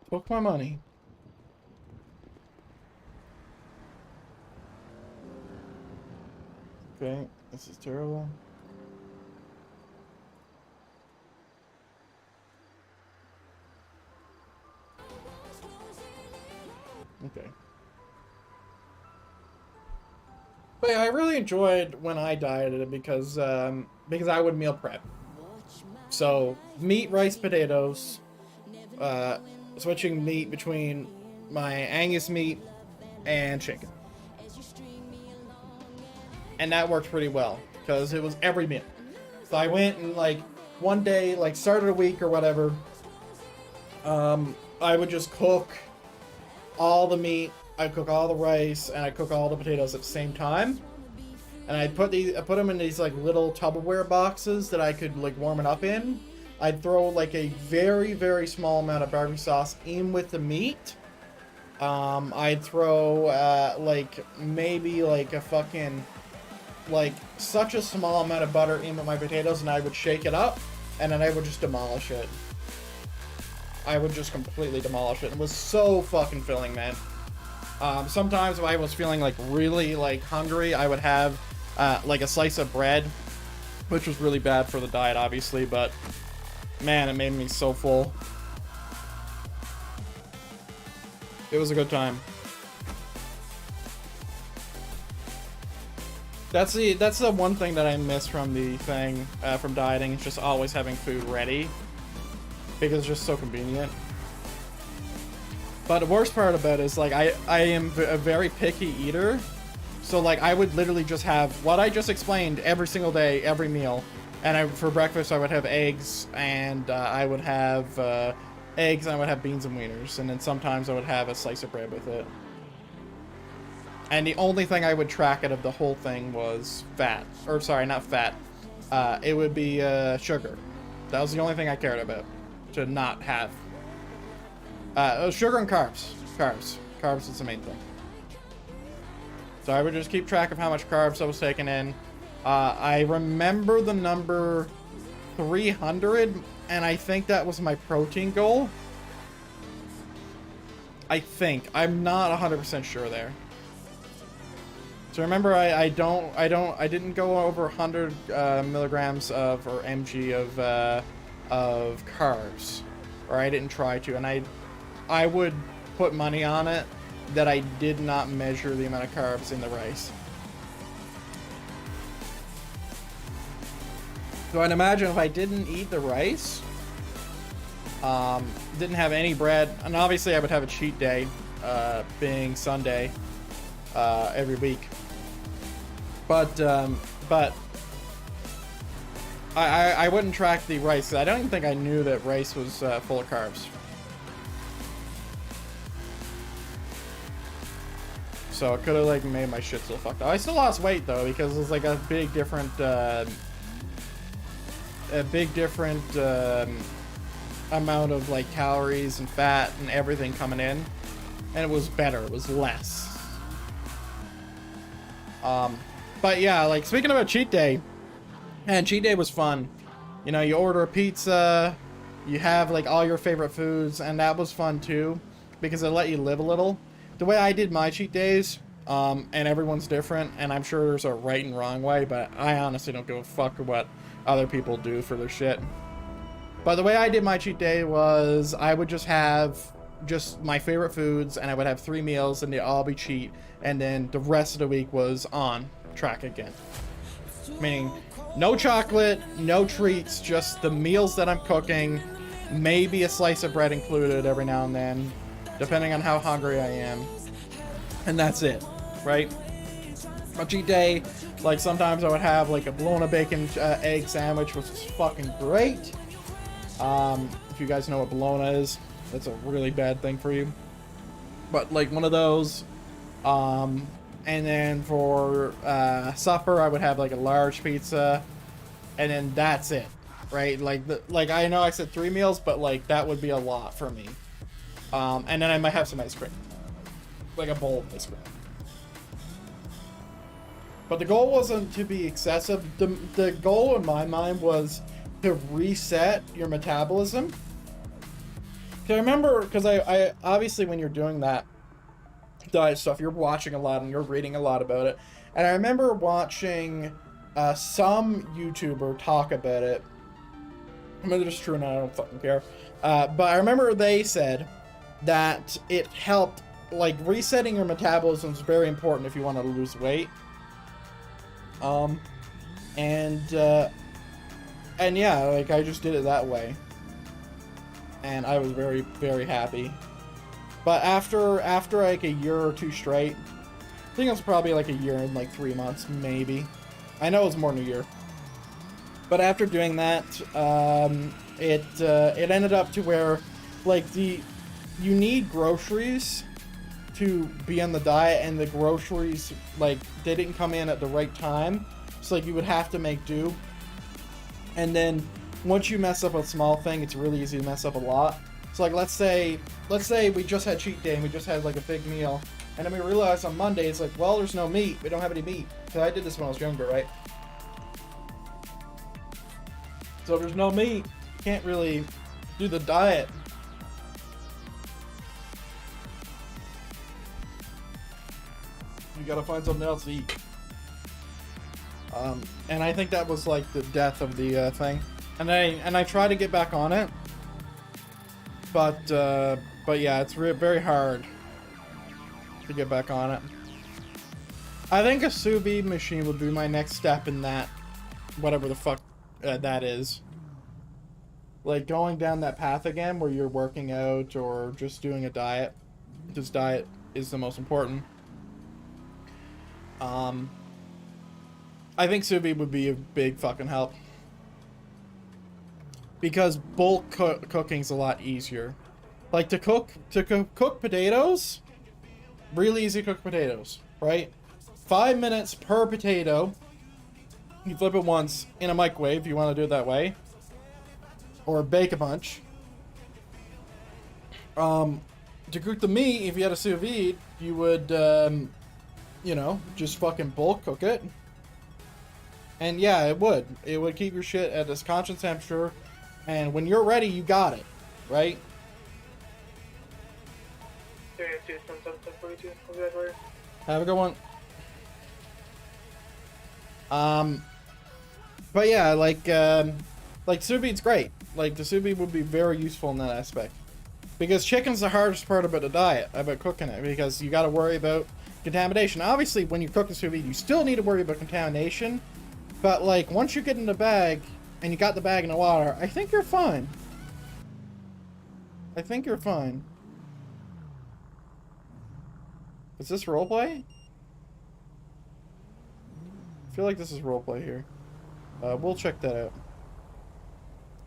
Took my money. Okay, this is terrible. Okay. But yeah, I really enjoyed when I dieted because I would meal prep. So meat, rice, potatoes, switching meat between my Angus meat and chicken. And that worked pretty well because it was every meal. So I went and like one day, like started a week or whatever, I would just cook all the meat, I'd cook all the rice, and I'd cook all the potatoes at the same time. And I put them in these like little Tupperware boxes that I could like warm it up in. I'd throw like a very, very small amount of barbecue sauce in with the meat. I'd throw like maybe like a fucking like such a small amount of butter in with my potatoes, and I would shake it up, and then I would just demolish it. I would just completely demolish it. It was so fucking filling, man. Sometimes if I was feeling like really like hungry, I would have like a slice of bread, which was really bad for the diet, obviously, but man, it made me so full. It was a good time. That's the one thing that I miss from the thing, from dieting. It's just always having food ready, because it's just so convenient. But the worst part about it is, like, I am a very picky eater. So, like, I would literally just have what I just explained every single day, every meal. And for breakfast, I would have eggs, and I would have eggs, and I would have beans and wieners. And then sometimes I would have a slice of bread with it. And the only thing I would track out of the whole thing was fat. Or, sorry, not fat. It would be sugar. That was the only thing I cared about to not have. Sugar and carbs. Carbs is the main thing. So I would just keep track of how much carbs I was taking in. I remember the number 300, and I think that was my protein goal. I think. I'm not 100% sure there. So remember, I didn't go over 100 milligrams of, or mg of carbs, or I didn't try to, and I would put money on it that I did not measure the amount of carbs in the rice. So I'd imagine if I didn't eat the rice, didn't have any bread, and obviously I would have a cheat day, being Sunday, every week. But I wouldn't track the rice. I don't even think I knew that rice was full of carbs. So it could have like made my shit still fucked up. I still lost weight though, because it was like a big different amount of like calories and fat and everything coming in, and it was better. It was less. But yeah, like speaking about cheat day, man, cheat day was fun. You know, you order a pizza, you have like all your favorite foods, and that was fun too, because it let you live a little. The way I did my cheat days, and everyone's different, and I'm sure there's a right and wrong way, but I honestly don't give a fuck what other people do for their shit. But the way I did my cheat day was I would just have just my favorite foods, and I would have 3 meals, and they'd all be cheat, and then the rest of the week was on track again. Meaning, no chocolate, no treats, just the meals that I'm cooking, maybe a slice of bread included every now and then, depending on how hungry I am. And that's it, right? My cheat day, like sometimes I would have like a bologna bacon egg sandwich, which is fucking great. If you guys know what bologna is, that's a really bad thing for you. But like one of those. And then for supper, I would have like a large pizza. And then that's it, right? Like I know I said 3 meals, but like that would be a lot for me. And then I might have some ice cream. Like a bowl of ice cream. But the goal wasn't to be excessive. The goal in my mind was to reset your metabolism. I remember, because I obviously when you're doing that diet stuff, you're watching a lot and you're reading a lot about it. And I remember watching some YouTuber talk about it. Whether it's true or not, I don't fucking care. But I remember they said that it helped, like resetting your metabolism is very important if you want to lose weight. And yeah, like I just did it that way, and I was very, very happy. But after like a year or two straight, I think it was probably like a year and like 3 months, maybe. I know it was more than a year. But after doing that, it ended up to where, like you need groceries to be on the diet, and the groceries, like, they didn't come in at the right time, so like you would have to make do. And then once you mess up a small thing, it's really easy to mess up a lot. So like let's say we just had cheat day and we just had like a big meal, and then we realized on Monday it's like, well, there's no meat, we don't have any meat, because I did this when I was younger, right? So if there's no meat, you can't really do the diet. You gotta find something else to eat. And I think that was like the death of the thing. And I try to get back on it, but yeah, it's very hard to get back on it. I think a sous vide machine would be my next step in that, whatever the fuck that is. Like going down that path again where you're working out or just doing a diet. Because diet is the most important. I think sous vide would be a big fucking help. Because bulk cooking's a lot easier. Like to cook potatoes, really easy to cook potatoes, right? 5 minutes per potato. You flip it once in a microwave if you want to do it that way. Or bake a bunch. To cook the meat, if you had a sous vide, you would, you know, just fucking bulk cook it. And yeah, it would. It would keep your shit at this constant temperature. And when you're ready, you got it, right? Have a good one. But yeah, like sous vide's great. Like the sous vide would be very useful in that aspect. Because chicken's the hardest part about the diet, about cooking it, because you got to worry about contamination. Obviously, when you cook the sous vide, you still need to worry about contamination. But like once you get in the bag and you got the bag in the water, I think you're fine. I think you're fine. Is this roleplay? I feel like this is roleplay here. We'll check that out.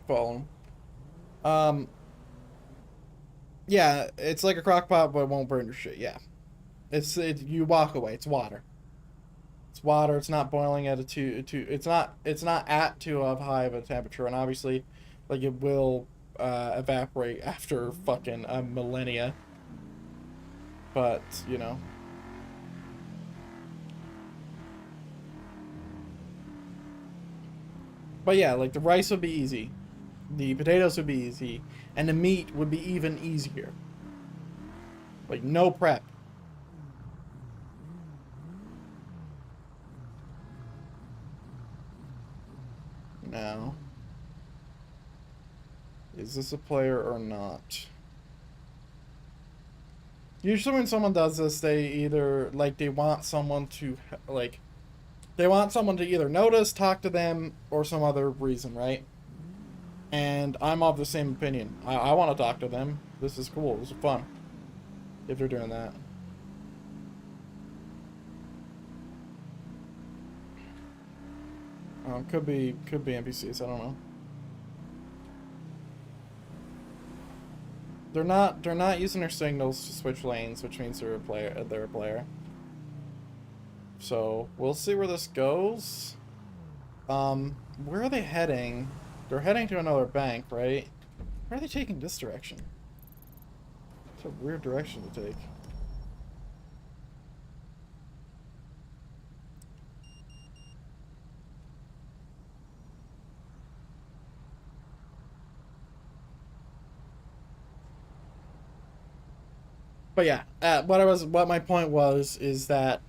Follow him. Yeah, it's like a crock pot, but it won't burn your shit. Yeah. You walk away. It's water. It's water. It's not boiling at it's not at too high of a temperature, and obviously, like it will evaporate after fucking a millennia. But you know. But yeah, like the rice would be easy, the potatoes would be easy, and the meat would be even easier. Like no prep. Now, is this a player or not? Usually when someone does this, they either, like, they want someone to, like, they want someone to either notice, talk to them, or some other reason, right? And I'm of the same opinion. I want to talk to them. This is cool. This is fun. If they're doing that. Could be NPCs. I don't know. They're not using their signals to switch lanes, which means they're a player. So we'll see where this goes. Where are they heading? They're heading to another bank, right? Where are they taking this direction? It's a weird direction to take. But yeah, what my point was is that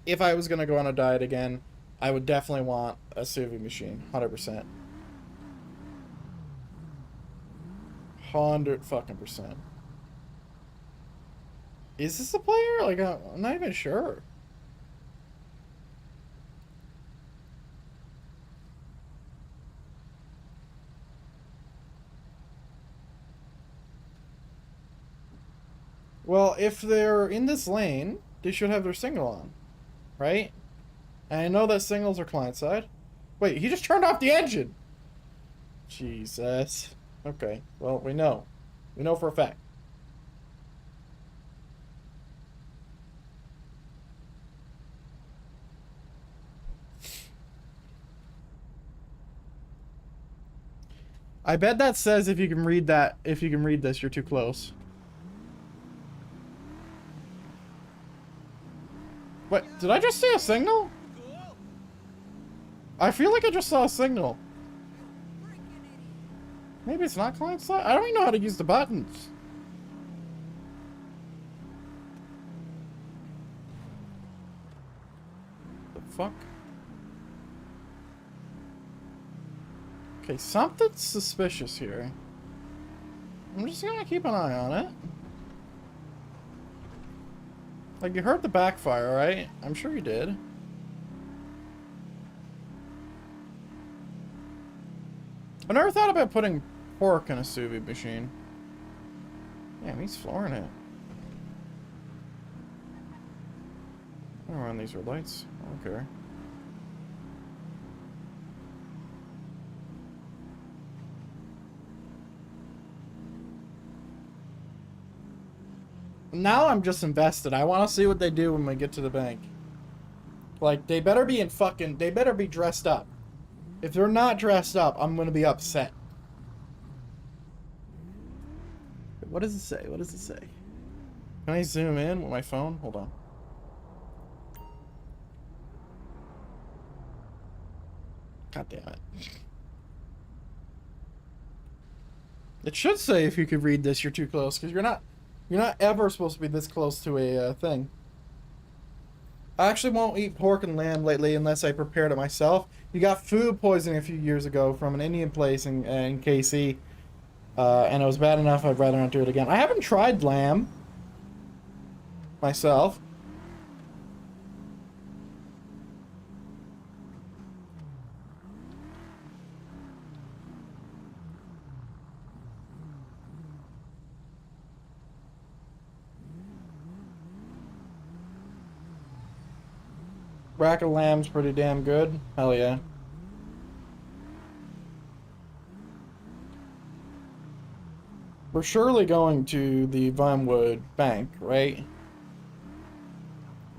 if I was gonna go on a diet again, I would definitely want a sous vide machine, 100%. 100% Is this a player? Like, I'm not even sure. Well, if they're in this lane, they should have their signal on, right? And I know that signals are client side. Wait, he just turned off the engine. Jesus. Okay, well, we know. We know for a fact. I bet that says if you can read this, you're too close. What? Did I just see a signal? I feel like I just saw a signal. Maybe it's not client side? I don't even know how to use the buttons. The fuck? Okay, something's suspicious here. I'm just gonna keep an eye on it. Like, you heard the backfire, right? I'm sure you did. I never thought about putting pork in a sous vide machine. Damn, he's flooring it. I don't run these red lights. I don't care. Now I'm just invested. I want to see what they do when we get to the bank. Like, they better be they better be dressed up. If they're not dressed up, I'm gonna be upset. What does it say? What does it say? Can I zoom in with my phone? Hold on. God damn it. It should say if you could read this, you're too close, because you're not ever supposed to be this close to a thing. I actually won't eat pork and lamb lately unless I prepared it myself. You got food poisoning a few years ago from an Indian place in KC, and it was bad enough I'd rather not do it again. I haven't tried lamb myself. Rack of lamb's pretty damn good. Hell yeah. We're surely going to the Vinewood Bank, right?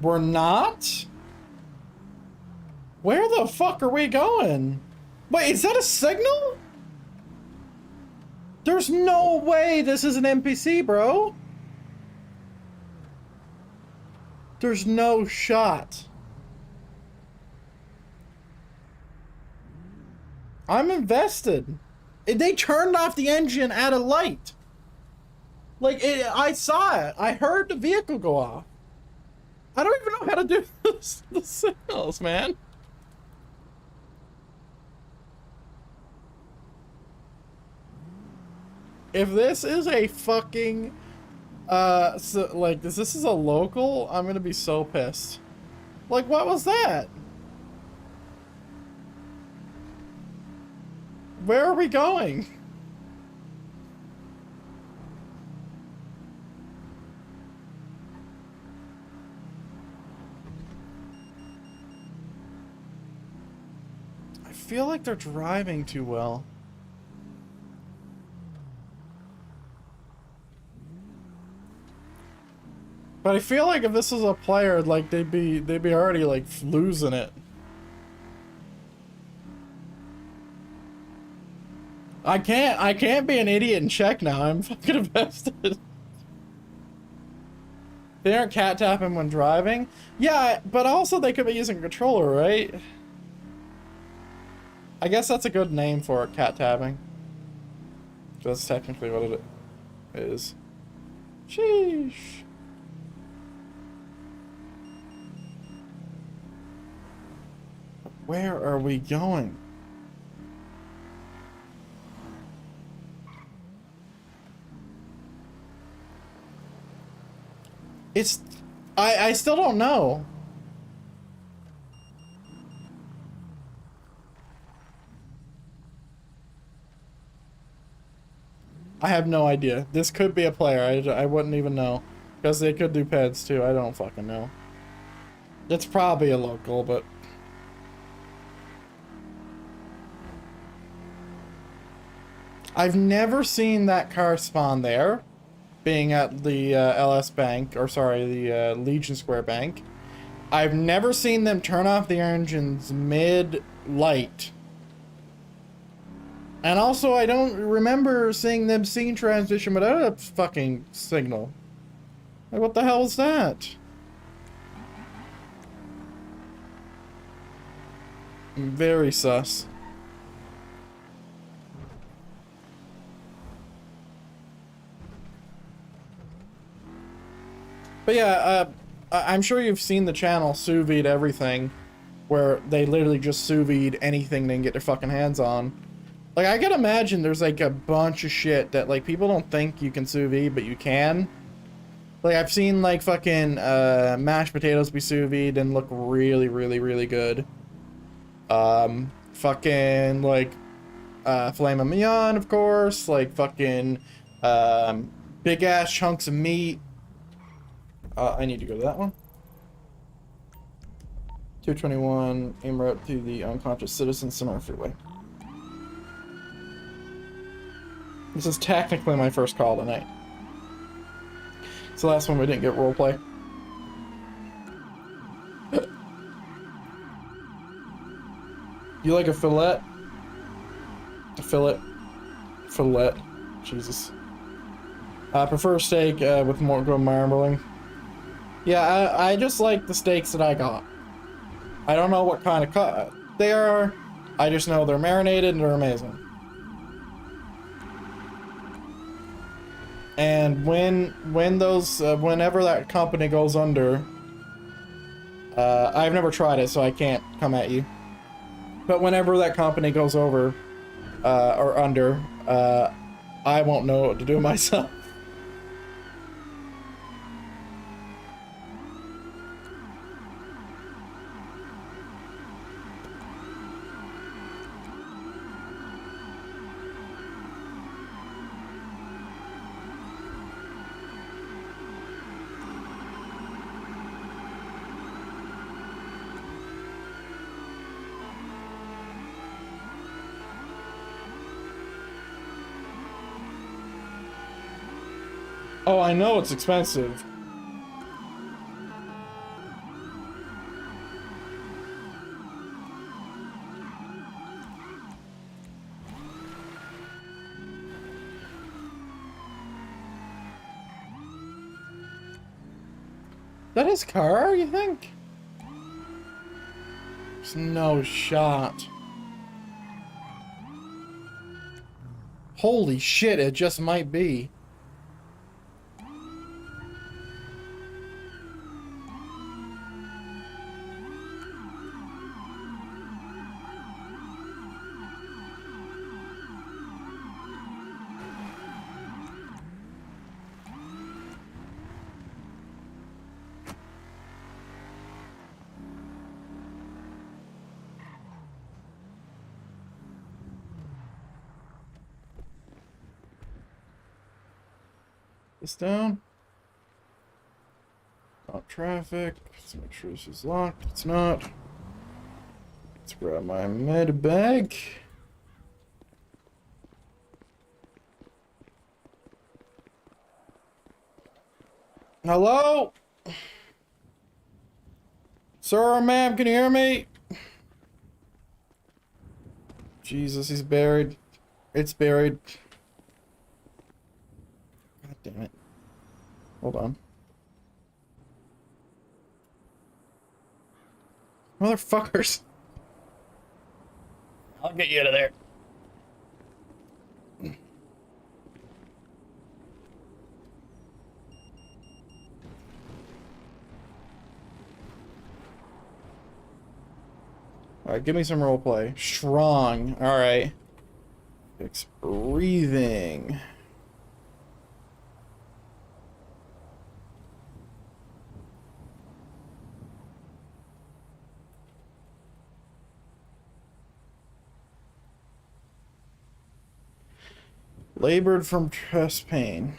We're not? Where the fuck are we going? Wait, is that a signal? There's no way this is an NPC, bro. There's no shot. I'm invested. They turned off the engine at a light. Like, I saw it. I heard the vehicle go off. I don't even know how to do the signals, man. If this is a fucking, like, this is a local, I'm gonna be so pissed. Like, what was that? Where are we going? I feel like they're driving too well. But I feel like if this was a player, like they'd be already like losing it. I can't be an idiot and check now. I'm fucking invested. They aren't cat tapping when driving? Yeah, but also they could be using a controller, right? I guess that's a good name for it, cat tapping. That's technically what it is. Sheesh. Where are we going? I still don't know. I have no idea. This could be a player. I wouldn't even know. Because they could do peds too. I don't fucking know. It's probably a local, but... I've never seen that car spawn there, being at the LS Bank, or sorry, the Legion Square Bank. I've never seen them turn off the engines mid-light. And also, I don't remember seeing them scene transition without a fucking signal. Like, what the hell is that? Very sus. But yeah, I'm sure you've seen the channel Sous Vide Everything, where they literally just sous vide anything they can get their fucking hands on. Like, I can imagine there's like a bunch of shit that like people don't think you can sous vide, but you can. Like, I've seen, like, fucking, mashed potatoes be sous vide and look really, really, really good. Fucking, like, filet mignon, of course. Like, fucking, big-ass chunks of meat. I need to go to that one. 221, en route to the unconscious citizen center freeway. This is technically my first call tonight. It's the last one we didn't get roleplay. You like a fillet? A fillet. Fillet. Jesus. I prefer steak with more good marbling. Yeah, I just like the steaks that I got. I don't know what kind of cut they are. I just know they're marinated and they're amazing. And whenever that company goes under, I've never tried it, so I can't come at you. But whenever that company goes over, or under, I won't know what to do myself. Oh, I know it's expensive. That his car, you think? There's no shot. Holy shit, it just might be. This down. Not traffic. Let's make sure this is locked. It's not. Let's grab my med bag. Hello? Sir or ma'am, can you hear me? Jesus, he's buried. It's buried. God damn it. Hold on. Motherfuckers. I'll get you out of there. Alright, give me some roleplay. Strong. Alright. Fix breathing. Labored from chest pain.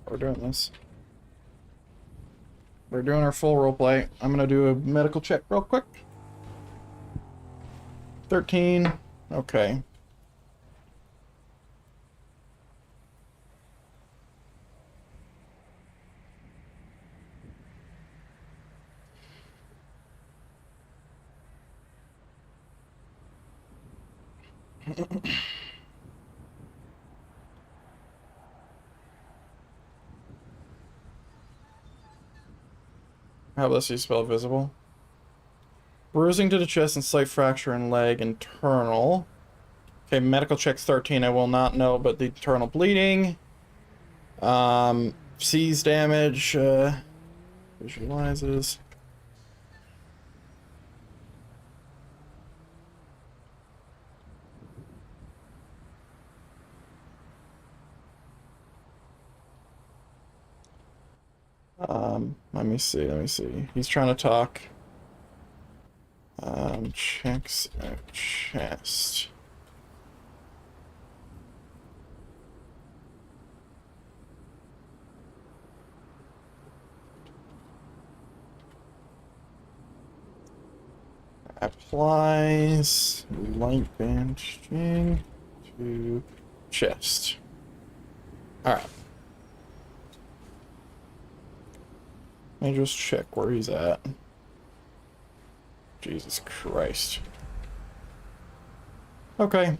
We're doing this. We're doing our full roleplay. I'm gonna do a medical check real quick. 13. Okay. How does he spell visible? Bruising to the chest and slight fracture in leg internal. Okay, medical checks 13. I will not know, but the internal bleeding. Seize damage. Visualizes. Let me see, let me see. He's trying to talk. Checks out chest. Applies light bandaging to chest. Alright. Let me just check where he's at. Jesus Christ. Okay.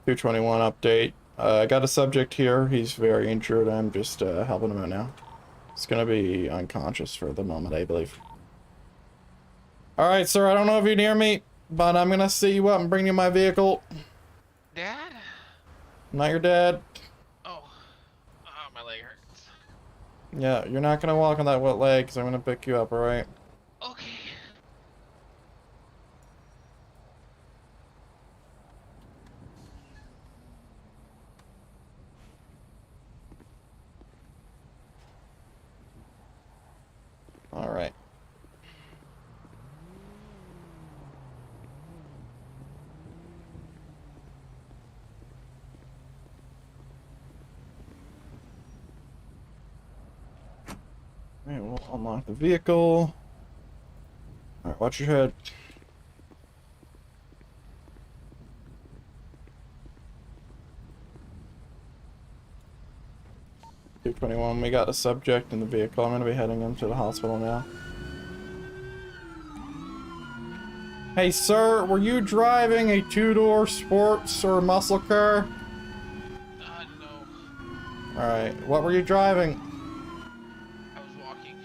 221 update. I got a subject here. He's very injured. I'm just helping him out now. He's gonna be unconscious for the moment, I believe. Alright, sir, I don't know if you're near me, but I'm gonna see you up and bring you my vehicle. Dad? Not your dad. Oh. Oh, my leg hurts. Yeah, you're not gonna walk on that wet leg, because I'm gonna pick you up, alright? Okay. Alright. Alright, we'll unlock the vehicle. Alright, watch your head. $221, we got a subject in the vehicle. I'm gonna be heading him to the hospital now. Hey sir, were you driving a two-door sports or muscle car? No. Alright, what were you driving? I was walking.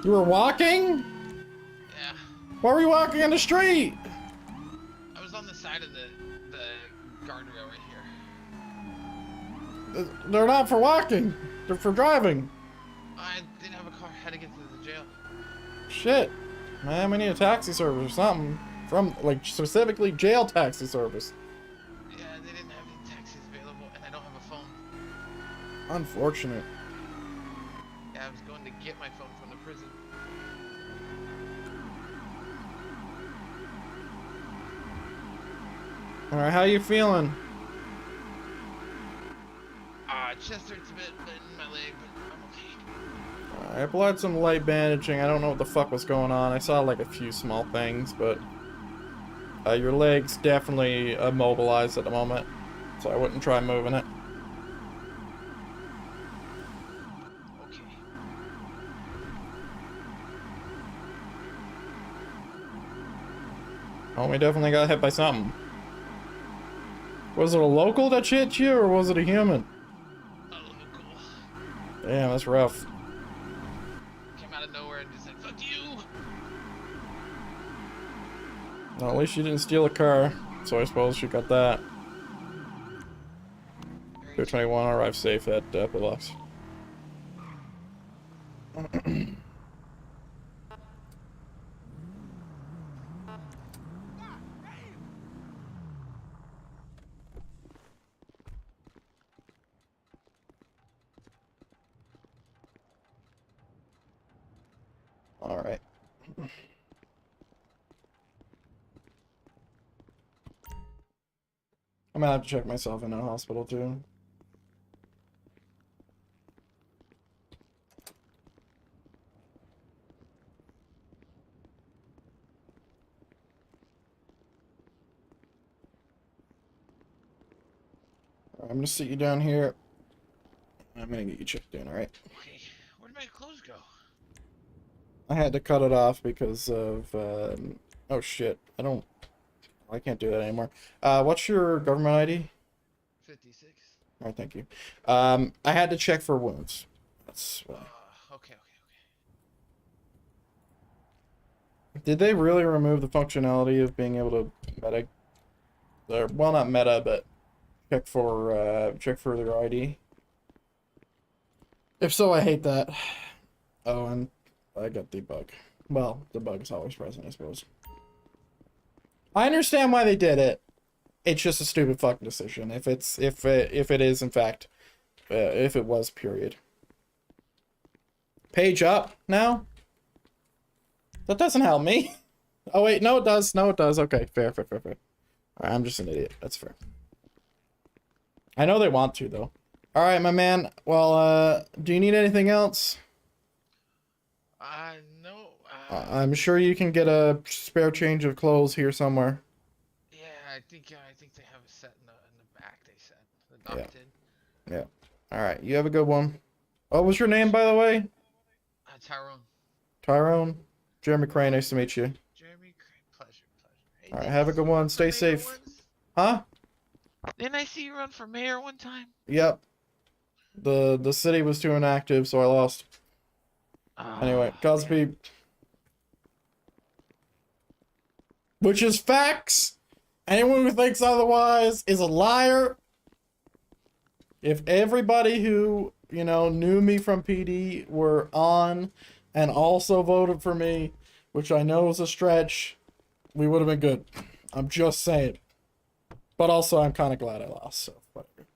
You were walking? Yeah. Why were you walking in the street? I was on the side of the guardrail right here. They're not for walking. They're for driving. I didn't have a car. I had to get to the jail. Shit. Man, we need a taxi service or something. From, like, specifically jail taxi service. Yeah, they didn't have any taxis available, and I don't have a phone. Unfortunate. Yeah, I was going to get my phone from the prison. Alright, how you feeling? Chest hurts a bit in my leg, but I'm okay. I applied some light bandaging. I don't know what the fuck was going on. I saw like a few small things, but your leg's definitely immobilized at the moment, so I wouldn't try moving it. Okay. Homie definitely got hit by something. Was it a local that hit you, or was it a human? A local. Damn, that's rough. Came out of nowhere and just said, "Fuck you!" Well, at least you didn't steal a car, so I suppose you got that. 221, arrive safe at Pillbox. Alright. I'm gonna have to check myself in a hospital too. I'm gonna sit you down here. I'm gonna get you checked in, alright? Okay. Where did my clothes go? I had to cut it off because of, oh shit, I can't do that anymore. What's your government ID? 56. Alright, thank you. I had to check for wounds. That's why. Okay. Did they really remove the functionality of being able to meta, or, well, not meta, but check for their ID? If so, I hate that. Oh, and I got the bug. Well, the bug is always present, I suppose. I understand why they did it. It's just a stupid fucking decision. If it is in fact, if it was, period. page up now? That doesn't help me. Oh wait, no it does. No it does. Okay, fair. Alright, I'm just an idiot. That's fair. I know they want to though. Alright, my man. Well, do you need anything else? No. I'm sure you can get a spare change of clothes here somewhere. Yeah, I think they have a set in the back. They said the doc did. Yeah. Alright, you have a good one. What was your name, by the way? Tyrone. Tyrone? Jeremy Crane, nice to meet you. Jeremy, pleasure. Hey, Alright, didn't have I a good see you one. run Stay for mayor safe. once? Huh? Didn't I see you run for mayor one time? Yep. The city was too inactive, so I lost. Anyway, Oh, Godspeed. man. Which is facts. Anyone who thinks otherwise is a liar. If everybody who, you know, knew me from PD were on and also voted for me, which I know is a stretch, we would have been good. I'm just saying. But also, I'm kind of glad I lost, so whatever.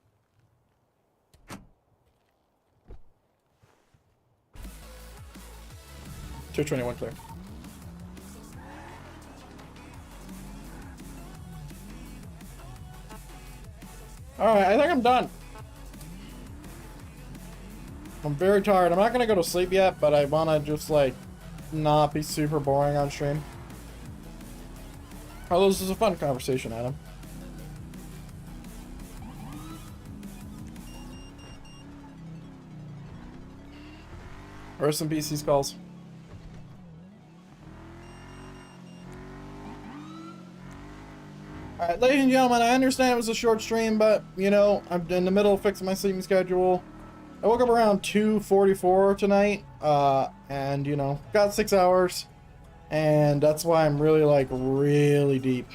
$221 clear. Alright, I think I'm done. I'm very tired. I'm not gonna go to sleep yet, but I wanna just, like, not be super boring on stream. Oh, this is a fun conversation, Adam. Rest in peace, these calls. Alright, ladies and gentlemen, I understand it was a short stream, but, you know, I'm in the middle of fixing my sleeping schedule. I woke up around 2:44 tonight, and, you know, got 6 hours, and that's why I'm really, like, really deep.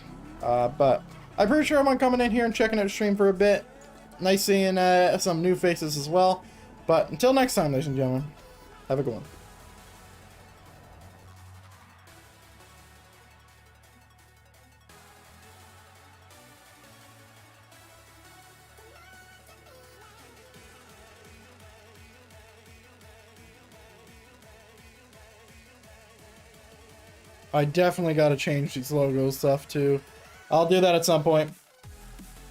But I appreciate everyone coming in here and checking out the stream for a bit. Nice seeing some new faces as well. But until next time, ladies and gentlemen, have a good one. I definitely got to change these logo stuff too. I'll do that at some point.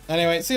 Anyway, see you.